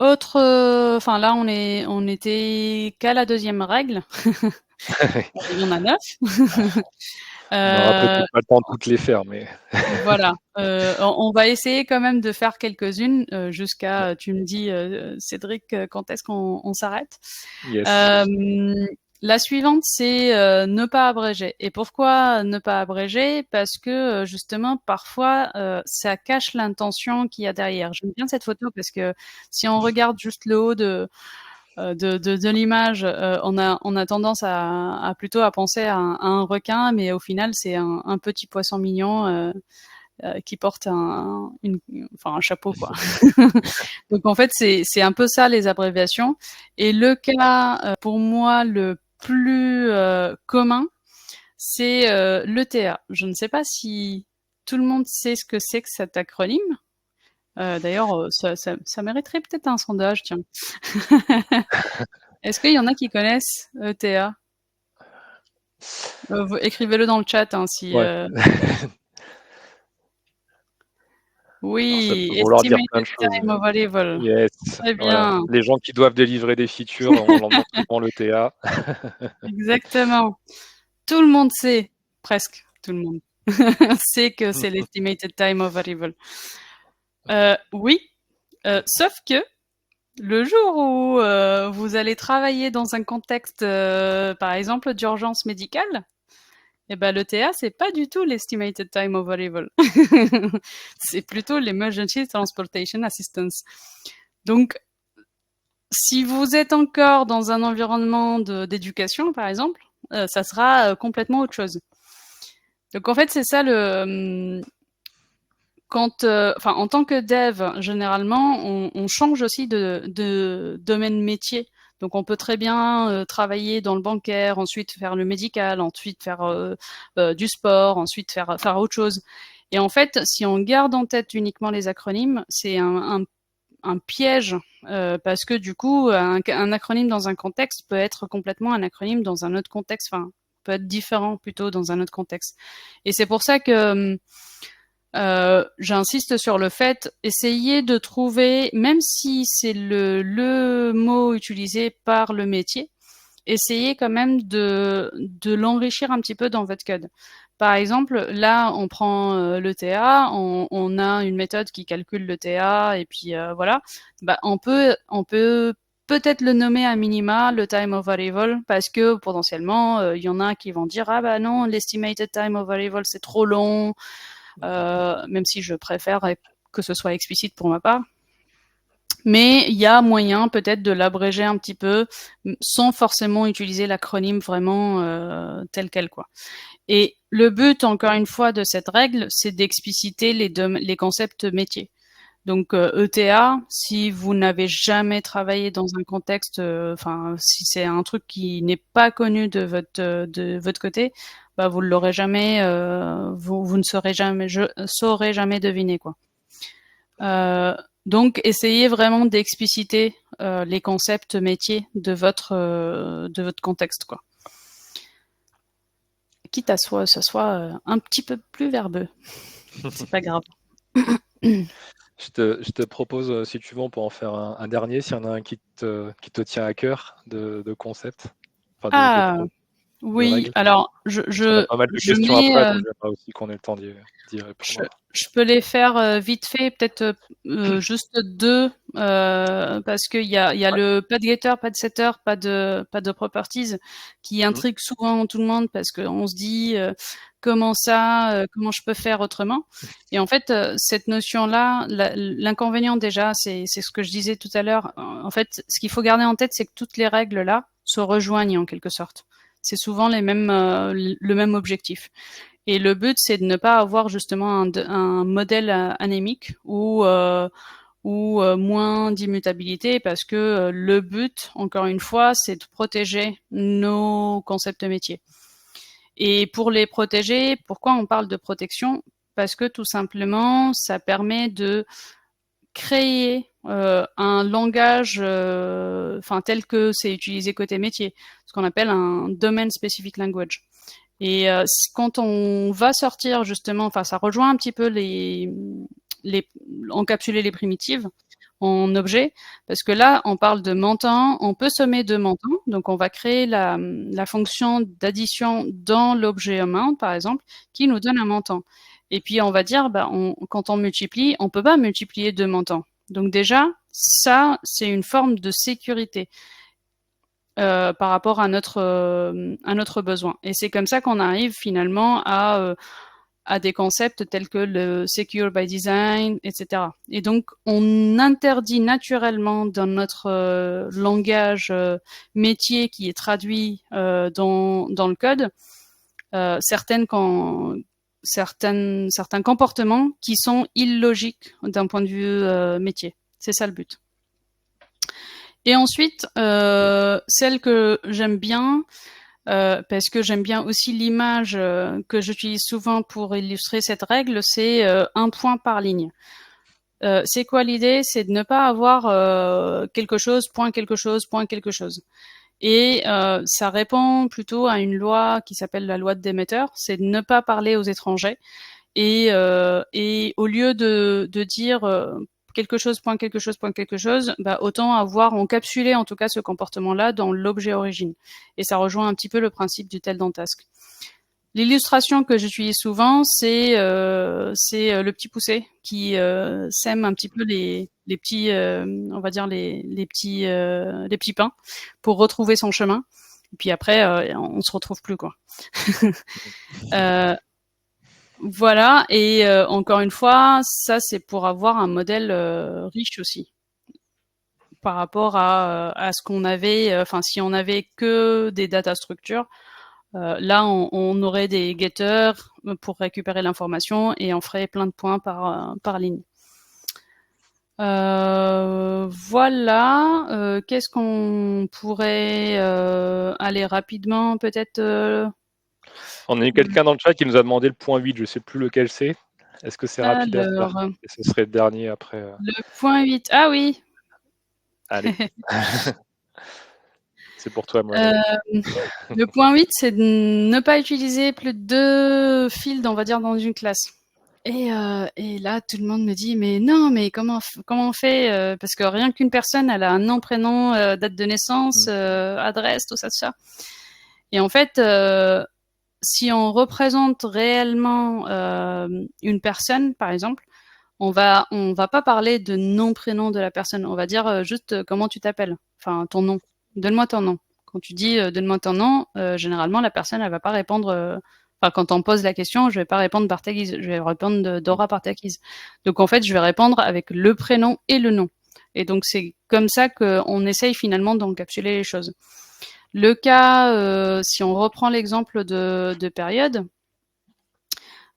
Là on était qu'à la deuxième règle. Il y en a 9. On n'aura Euh, peut-être pas le temps de toutes les faire, mais Voilà, on va essayer quand même de faire quelques-unes jusqu'à. Tu me dis, Cédric, quand est-ce qu'on s'arrête? yes. Euh, la suivante, c'est ne pas abréger. Et pourquoi ne pas abréger? Parce que justement, parfois, ça cache l'intention qu'il y a derrière. J'aime bien cette photo parce que si on regarde juste le haut de l'image, on a tendance à plutôt à penser à un requin, mais au final, c'est un petit poisson mignon qui porte un chapeau, quoi. Donc en fait, c'est un peu ça les abréviations. Et le cas pour moi le plus commun, c'est l'ETA. Je ne sais pas si tout le monde sait ce que c'est que cet acronyme. D'ailleurs, ça mériterait peut-être un sondage, tiens. Est-ce qu'il y en a qui connaissent ETA? Écrivez-le dans le chat, hein, si. Ouais. Alors ça Oui, peut vouloir dire plein Estimated de choses. Time of Arrival. Yes, Très voilà. bien. Les gens qui doivent délivrer des features, on leur montre souvent le TA. Exactement. Tout le monde sait, presque tout le monde, sait que c'est l'Estimated Time of Arrival. Oui, sauf que le jour où vous allez travailler dans un contexte, par exemple, d'urgence médicale, eh ben, l'ETA, c'est pas du tout l'Estimated Time of Arrival. C'est plutôt l'Emergency Transportation Assistance. Donc, si vous êtes encore dans un environnement d'éducation, par exemple, ça sera complètement autre chose. Donc, en fait, c'est ça en tant que dev, généralement, on change aussi de domaine métier. Donc, on peut très bien travailler dans le bancaire, ensuite faire le médical, ensuite faire du sport, ensuite faire autre chose. Et en fait, si on garde en tête uniquement les acronymes, c'est un piège parce que du coup, un acronyme dans un contexte peut être complètement un acronyme dans un autre contexte, enfin, peut être différent plutôt dans un autre contexte. Et c'est pour ça que j'insiste sur le fait, essayez de trouver, même si c'est le mot utilisé par le métier, essayez quand même de l'enrichir un petit peu dans votre code. Par exemple, là, on prend l'ETA, on a une méthode qui calcule l'ETA, et puis voilà. Bah, on peut peut-être le nommer à minima le time of arrival, parce que potentiellement, il y en a qui vont dire ah bah non, l'estimated time of arrival c'est trop long, même si je préfère que ce soit explicite pour ma part. Mais il y a moyen peut-être de l'abréger un petit peu sans forcément utiliser l'acronyme vraiment tel quel, quoi. Et le but, encore une fois, de cette règle, c'est d'expliciter les concepts métiers. Donc ETA, si vous n'avez jamais travaillé dans un contexte, si c'est un truc qui n'est pas connu de votre côté, bah vous l'aurez jamais, vous ne saurez jamais deviner, quoi. Donc essayez vraiment d'expliciter les concepts métiers de votre contexte, quoi. Quitte à ce soit un petit peu plus verbeux, c'est pas grave. Je te propose, si tu veux, on peut en faire un dernier, s'il y en a un qui te tient à cœur de concept, enfin Ah de oui, règles. alors Parce qu'on a pas mal de je questions mets après, donc j'aimerais aussi qu'on ait le temps d'y je, répondre. je peux les faire vite fait, peut-être juste deux, parce qu'il y a Ouais. le pas de getter, pas de setter, pas de properties, qui Mm. intrigue souvent tout le monde parce qu'on se dit comment ça, comment je peux faire autrement. Et en fait, cette notion-là, l'inconvénient déjà, c'est ce que je disais tout à l'heure. En fait, ce qu'il faut garder en tête, c'est que toutes les règles là se rejoignent en quelque sorte. C'est souvent le même objectif. Et le but, c'est de ne pas avoir justement un modèle anémique ou moins d'immutabilité, parce que le but, encore une fois, c'est de protéger nos concepts métiers. Et pour les protéger, pourquoi on parle de protection? Parce que tout simplement, ça permet de créer un langage tel que c'est utilisé côté métier, ce qu'on appelle un domain specific language. Et quand on va sortir justement, ça rejoint un petit peu encapsuler les primitives en objet, parce que là, on parle de montant, on peut sommer deux montants, donc on va créer la fonction d'addition dans l'objet amount, par exemple, qui nous donne un montant. Et puis on va dire, quand on multiplie, on peut pas multiplier deux montants. Donc déjà, ça, c'est une forme de sécurité par rapport à notre besoin. Et c'est comme ça qu'on arrive finalement à des concepts tels que le secure by design, etc. Et donc, on interdit naturellement dans notre langage métier qui est traduit dans le code certains comportements qui sont illogiques d'un point de vue métier. C'est ça le but. Et ensuite, celle que j'aime bien, parce que j'aime bien aussi l'image que j'utilise souvent pour illustrer cette règle, c'est un point par ligne. C'est quoi l'idée? C'est de ne pas avoir quelque chose, point quelque chose, point quelque chose. Et ça répond plutôt à une loi qui s'appelle la loi de Demeter, c'est de ne pas parler aux étrangers. Et au lieu de dire quelque chose, point quelque chose, point quelque chose, autant avoir encapsulé en tout cas ce comportement-là dans l'objet origine. Et ça rejoint un petit peu le principe du tel dans task. L'illustration que j'utilise souvent, c'est le petit poussé qui sème un petit peu les petits, on va dire les petits pains pour retrouver son chemin. Et puis après, on se retrouve plus quoi. Voilà, et encore une fois, ça c'est pour avoir un modèle riche aussi par rapport à ce qu'on avait. Si on avait que des data structures, là on aurait des getters pour récupérer l'information et on ferait plein de points par ligne. Voilà. Qu'est-ce qu'on pourrait aller rapidement peut-être On a eu quelqu'un dans le chat qui nous a demandé le point 8, je ne sais plus lequel c'est. Est-ce que c'est rapide à faire? Alors, Et ce serait le dernier après. le point 8. Ah oui. Allez. C'est pour toi, moi. Le point 8, c'est de ne pas utiliser plus de 2 fields, on va dire, dans une classe. Et là, tout le monde me dit, mais non, mais comment on fait parce que rien qu'une personne, elle a un nom, prénom, date de naissance, adresse, tout ça, tout ça. Et en fait, si on représente réellement une personne, par exemple, on va pas parler de nom, prénom de la personne. On va dire juste comment tu t'appelles, enfin ton nom. Donne-moi ton nom. Quand tu dis donne-moi ton nom, généralement la personne elle va pas répondre. Quand on pose la question, je vais pas répondre par ta guise, je vais répondre Dora par ta guise. Donc en fait, je vais répondre avec le prénom et le nom. Et donc c'est comme ça qu'on essaye finalement d'encapsuler les choses. Le cas, si on reprend l'exemple de période,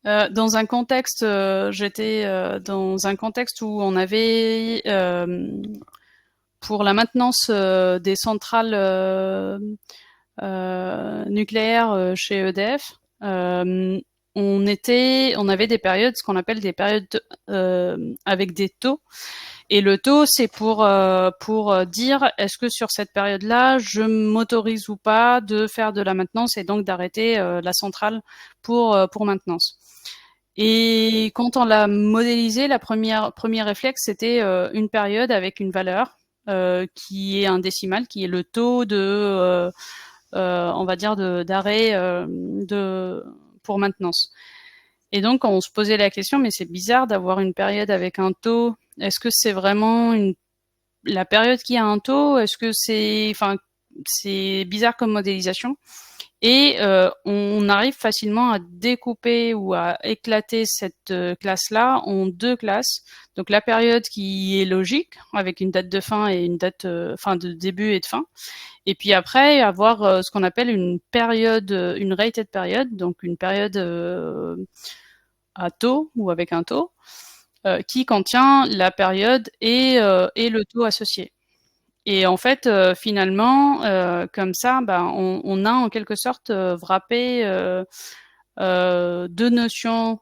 dans un contexte, j'étais dans un contexte où on avait pour la maintenance des centrales nucléaires chez EDF, on avait des périodes, ce qu'on appelle des périodes avec des taux. Et le taux, c'est pour dire est-ce que sur cette période-là, je m'autorise ou pas de faire de la maintenance et donc d'arrêter la centrale pour maintenance. Et quand on l'a modélisé, premier réflexe, c'était une période avec une valeur qui est un décimal, qui est le taux de, on va dire, d'arrêt pour maintenance. Et donc, on se posait la question, mais c'est bizarre d'avoir une période avec un taux. Est-ce que c'est vraiment la période qui a un taux? Est-ce que c'est bizarre comme modélisation? Et on arrive facilement à découper ou à éclater cette classe-là en deux classes. Donc la période qui est logique, avec une date de fin et une date de début et de fin. Et puis après, avoir ce qu'on appelle une période, une rated période, donc une période à taux ou avec un taux. qui contient la période et le taux associé. Et en fait, finalement, comme ça, on a en quelque sorte wrappé deux notions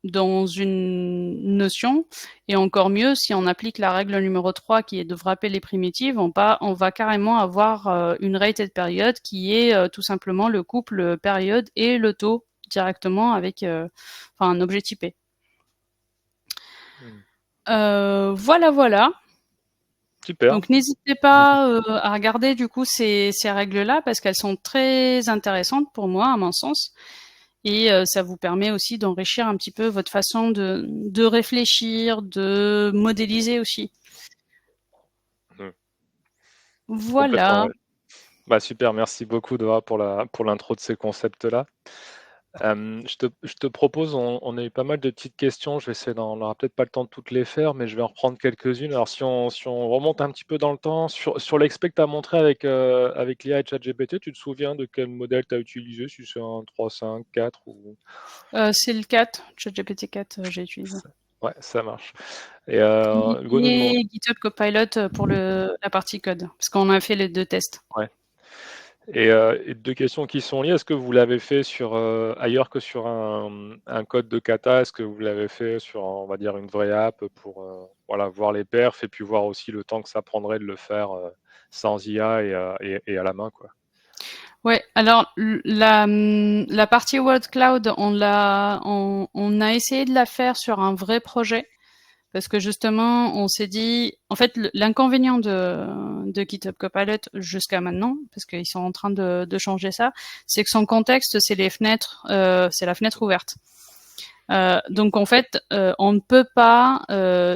dans une notion, et encore mieux si on applique la règle numéro 3 qui est de wrapper les primitives, on va carrément avoir une rated period qui est tout simplement le couple période et le taux directement avec un objet typé. Voilà. Super. Donc n'hésitez pas à regarder du coup ces règles-là parce qu'elles sont très intéressantes pour moi, à mon sens. Et ça vous permet aussi d'enrichir un petit peu votre façon de réfléchir, de modéliser aussi. Voilà. Complètement, ouais. Super, merci beaucoup Dora pour l'intro de ces concepts-là. Je te propose, on a eu pas mal de petites questions, je vais essayer on n'aura peut-être pas le temps de toutes les faire, mais je vais en reprendre quelques-unes. Alors si on remonte un petit peu dans le temps, sur l'expert que tu as montré avec l'IA et ChatGPT, tu te souviens de quel modèle tu as utilisé, si c'est un 3, 5, 4 ou... C'est le 4, ChatGPT 4, j'ai utilisé. Ouais, ça marche. Et Hugo nous demande... Et GitHub Copilot pour la partie code, parce qu'on a fait les 2 tests. Ouais. Et deux questions qui sont liées. Est-ce que vous l'avez fait sur ailleurs que sur un code de kata? Est-ce que vous l'avez fait sur, on va dire, une vraie app pour voilà, voir les perfs et puis voir aussi le temps que ça prendrait de le faire sans IA et à la main, quoi. Ouais, alors la partie Word Cloud, on a essayé de la faire sur un vrai projet. Parce que justement, on s'est dit, en fait, l'inconvénient de GitHub Copilot jusqu'à maintenant, parce qu'ils sont en train de changer ça, c'est que son contexte, c'est les fenêtres, c'est la fenêtre ouverte. Donc en fait, on ne peut pas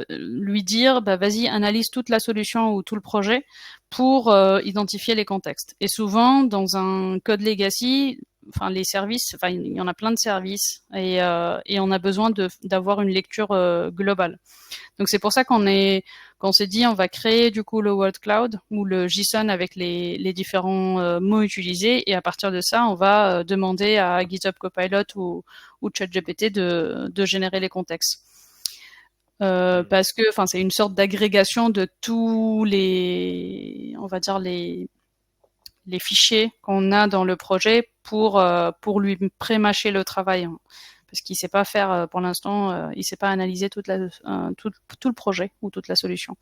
lui dire, vas-y, analyse toute la solution ou tout le projet pour identifier les contextes. Et souvent, dans un code legacy, les services, il y en a plein de services et on a besoin d'avoir une lecture globale. Donc c'est pour ça qu'on s'est dit on va créer du coup le Word Cloud ou le JSON avec les différents mots utilisés, et à partir de ça on va demander à GitHub Copilot ou ChatGPT de générer les contextes. Parce que c'est une sorte d'agrégation de tous les, on va dire, les fichiers qu'on a dans le projet pour lui pré-mâcher le travail, hein. Parce qu'il sait pas faire pour l'instant, il sait pas analyser tout le projet ou toute la solution.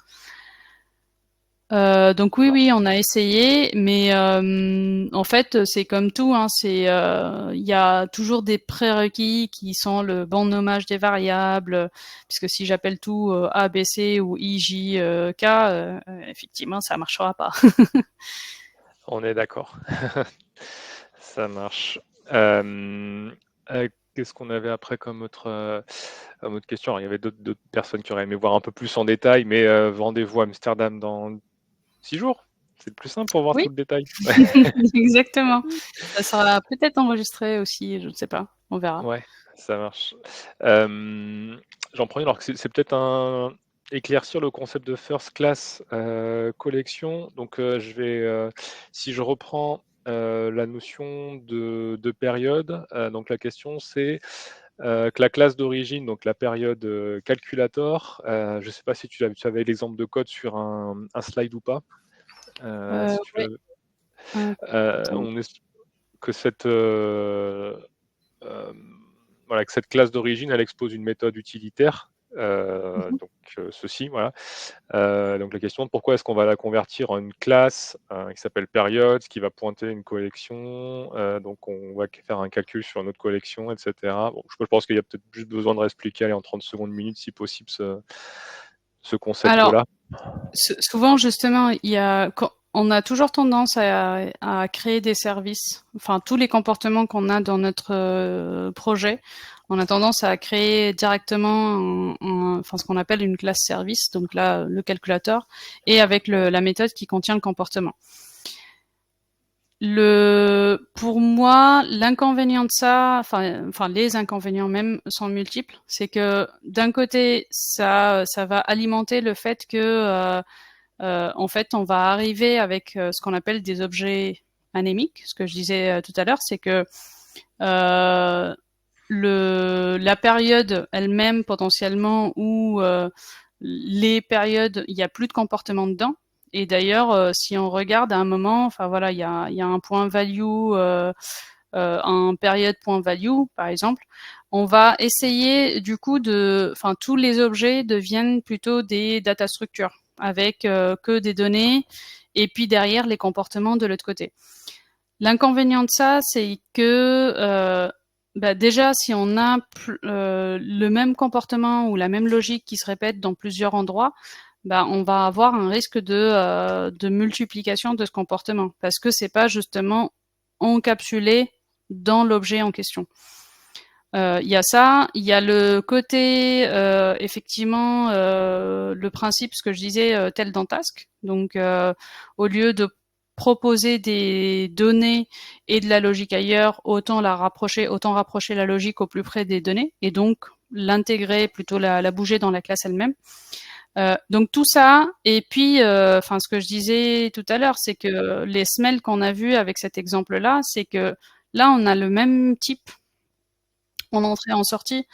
Donc oui, on a essayé, mais en fait c'est comme tout, hein, il y a toujours des prérequis qui sont le bon nommage des variables, puisque si j'appelle tout A, B, C ou I, J, K, effectivement ça marchera pas. On est d'accord. Ça marche. Qu'est-ce qu'on avait après comme autre question? Alors, il y avait d'autres personnes qui auraient aimé voir un peu plus en détail, mais rendez-vous à Amsterdam dans 6 jours. C'est le plus simple pour voir Oui, tout le détail. exactement. Ça sera peut-être enregistré aussi, je ne sais pas, on verra. Ouais, ça marche. J'en prends une, alors que c'est peut-être éclaircir le concept de first class collection. Donc, si je reprends la notion de période, donc la question c'est que la classe d'origine, donc la période calculator, je ne sais pas si tu avais l'exemple de code sur un slide ou pas. Si tu Ouais. veux, Attends. on est que euh, voilà, que cette classe d'origine, elle expose une méthode utilitaire. Donc ceci, voilà. Donc la question de pourquoi est-ce qu'on va la convertir en une classe qui s'appelle période, qui va pointer une collection. Donc on va faire un calcul sur notre collection, etc. Bon, je pense qu'il y a peut-être juste besoin de réexpliquer allez, en 30 secondes, minutes, si possible, ce Alors, concept-là. souvent, justement, on a toujours tendance à créer des services. Enfin, tous les comportements qu'on a dans notre projet, on a tendance à créer directement ce qu'on appelle une classe service, donc là, le calculateur, et avec la méthode qui contient le comportement. Pour moi, l'inconvénient de ça, les inconvénients même sont multiples. C'est que d'un côté, ça va alimenter le fait que en fait, on va arriver avec ce qu'on appelle des objets anémiques. Ce que je disais tout à l'heure, c'est que la période elle-même potentiellement où les périodes, il n'y a plus de comportement dedans. Et d'ailleurs, si on regarde à un moment, enfin voilà, il y a un point value, un période point value, par exemple, on va essayer du coup enfin tous les objets deviennent plutôt des data structures avec que des données et puis derrière les comportements de l'autre côté. L'inconvénient de ça, c'est que déjà, si on a le même comportement ou la même logique qui se répète dans plusieurs endroits, on va avoir un risque de multiplication de ce comportement parce que c'est pas justement encapsulé dans l'objet en question. Il y a ça, il y a le côté effectivement le principe, ce que je disais, tel dans Task. Donc au lieu de proposer des données et de la logique ailleurs, autant rapprocher la logique au plus près des données et donc l'intégrer, plutôt la bouger dans la classe elle-même. Donc tout ça, et puis ce que je disais tout à l'heure, c'est que les semelles qu'on a vues avec cet exemple-là, c'est que là on a le même type en entrée en sortie.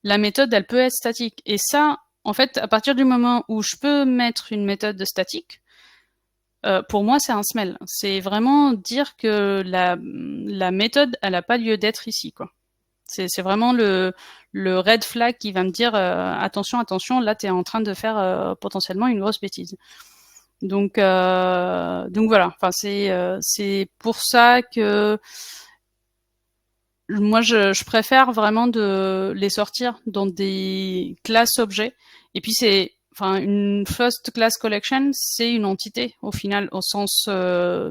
La méthode, elle peut être statique. Et ça, en fait, à partir du moment où je peux mettre une méthode statique, pour moi, c'est un smell. C'est vraiment dire que la méthode, elle n'a pas lieu d'être ici, quoi. C'est vraiment le red flag qui va me dire attention, attention, là, tu es en train de faire potentiellement une grosse bêtise. Donc voilà. Enfin, c'est pour ça que moi, je préfère vraiment de les sortir dans des classes objets. Et puis une first class collection, c'est une entité au final, au sens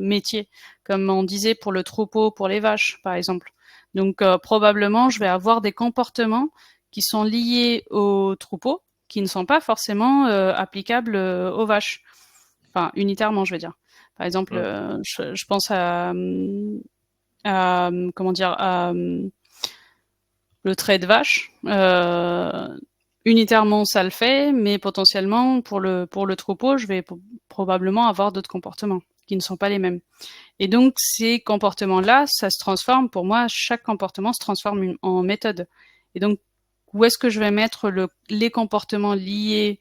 métier, comme on disait pour le troupeau, pour les vaches, par exemple. Donc probablement, je vais avoir des comportements qui sont liés au troupeau, qui ne sont pas forcément applicables aux vaches. Enfin, unitairement, je veux dire. Par exemple, je pense à comment dire, à le trait de vache. Unitairement, ça le fait, mais potentiellement, pour le troupeau, je vais probablement avoir d'autres comportements qui ne sont pas les mêmes. Et donc, ces comportements-là, ça se transforme, pour moi, chaque comportement se transforme en méthode. Et donc, où est-ce que je vais mettre les comportements liés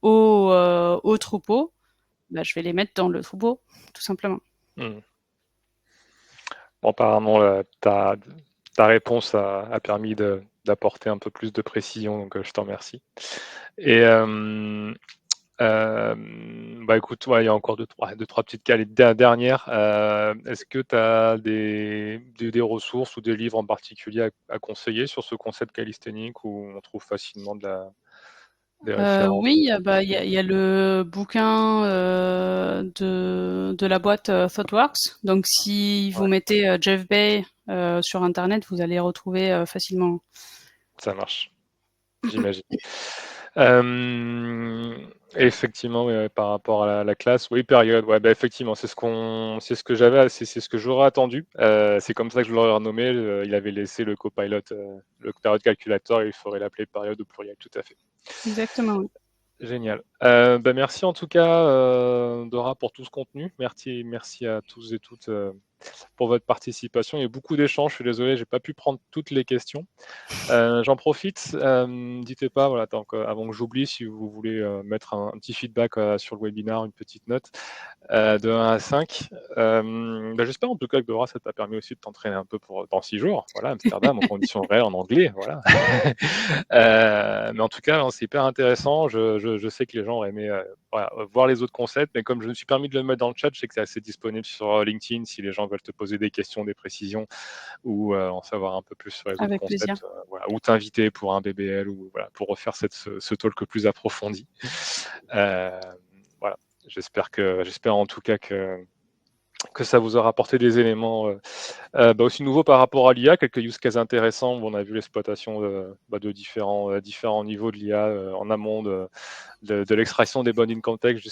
au troupeau? Je vais les mettre dans le troupeau, tout simplement. Bon, apparemment, ta réponse a permis d'apporter un peu plus de précision, donc je t'en remercie. Et écoute, il y a encore deux, trois petites cas. Les dernières, est-ce que tu as des ressources ou des livres en particulier à conseiller sur ce concept calisthénique où on trouve facilement des références? Oui, il y a le bouquin de la boîte ThoughtWorks. Donc, si vous Ouais, mettez Jeff Bay sur Internet, vous allez retrouver facilement. ça marche, j'imagine. Euh, Effectivement, ouais, par rapport à la classe, oui, période, ouais, effectivement, c'est ce que j'avais, c'est ce que j'aurais attendu. C'est comme ça que je l'aurais renommé. Il avait laissé le copilot, le période calculator, et il faudrait l'appeler période au pluriel, tout à fait. Exactement. Oui. Génial. Merci en tout cas, Dora, pour tout ce contenu. Merci à tous et toutes pour votre participation. Il y a eu beaucoup d'échanges. Je suis désolé, j'ai pas pu prendre toutes les questions. J'en profite, n'hésitez pas, voilà, avant que j'oublie, si vous voulez mettre un petit feedback sur le webinar, une petite note de 1 à 5. J'espère en tout cas que Dora, ça t'a permis aussi de t'entraîner un peu dans 6 jours. Voilà, Amsterdam en conditions réelles en anglais. Voilà. Mais en tout cas, hein, c'est hyper intéressant. Je sais que les gens auraient aimé voir les autres concepts, mais comme je me suis permis de le mettre dans le chat, je sais que c'est assez disponible sur LinkedIn si les gens veulent te poser des questions, des précisions ou en savoir un peu plus sur les autres Avec plaisir. concepts, ou t'inviter pour un BBL ou voilà, pour refaire ce talk plus approfondi. Voilà, j'espère en tout cas que ça vous aura apporté des éléments aussi nouveaux par rapport à l'IA, quelques use cases intéressants où on a vu l'exploitation de différents niveaux de l'IA en amont de l'extraction des body in context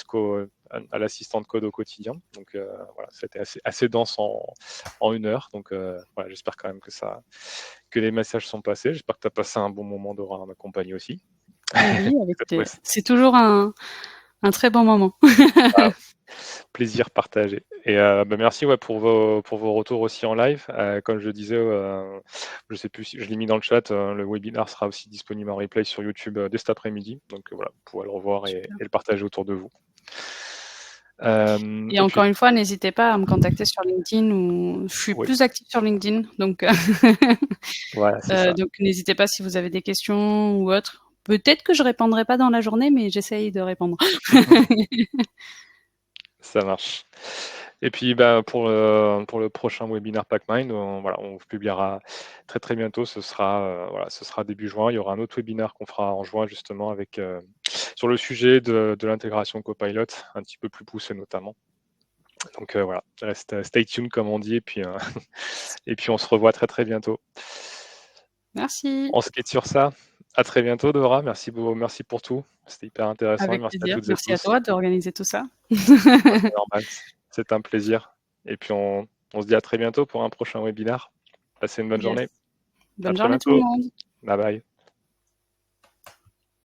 à l'assistant de code au quotidien. Donc voilà, c'était assez dense en 1 heure. Donc voilà, j'espère quand même que les messages sont passés. J'espère que tu as passé un bon moment Dora à m'accompagner aussi. Oui, c'est toujours un très bon moment. Plaisir partagé. Et merci pour vos retours aussi en live. Comme je disais, je sais plus si je l'ai mis dans le chat, le webinaire sera aussi disponible en replay sur YouTube dès cet après-midi. Donc voilà, vous pourrez le revoir et le partager autour de vous. Et encore une fois, n'hésitez pas à me contacter sur LinkedIn ou je suis plus active sur LinkedIn, donc voilà, c'est ça. donc n'hésitez pas si vous avez des questions ou autres. Peut-être que je répondrai pas dans la journée, mais j'essaye de répondre. Ça marche. Et puis pour le prochain webinaire PackMind, on vous publiera très très bientôt. Ce sera début juin. Il y aura un autre webinaire qu'on fera en juin justement avec sur le sujet de l'intégration Copilot, un petit peu plus poussé notamment. Donc voilà, reste stay tuned comme on dit, et puis on se revoit très très bientôt. Merci. On se quitte sur ça. À très bientôt, Dora. Merci pour tout. C'était hyper intéressant. Avec Merci à plaisir. toutes et Merci à tous. toi d'organiser tout ça. C'est normal. C'est un plaisir. Et puis on se dit à très bientôt pour un prochain webinaire. Passez une bonne Yes. journée. À Bonne très journée tout le bientôt. monde. Bye bye.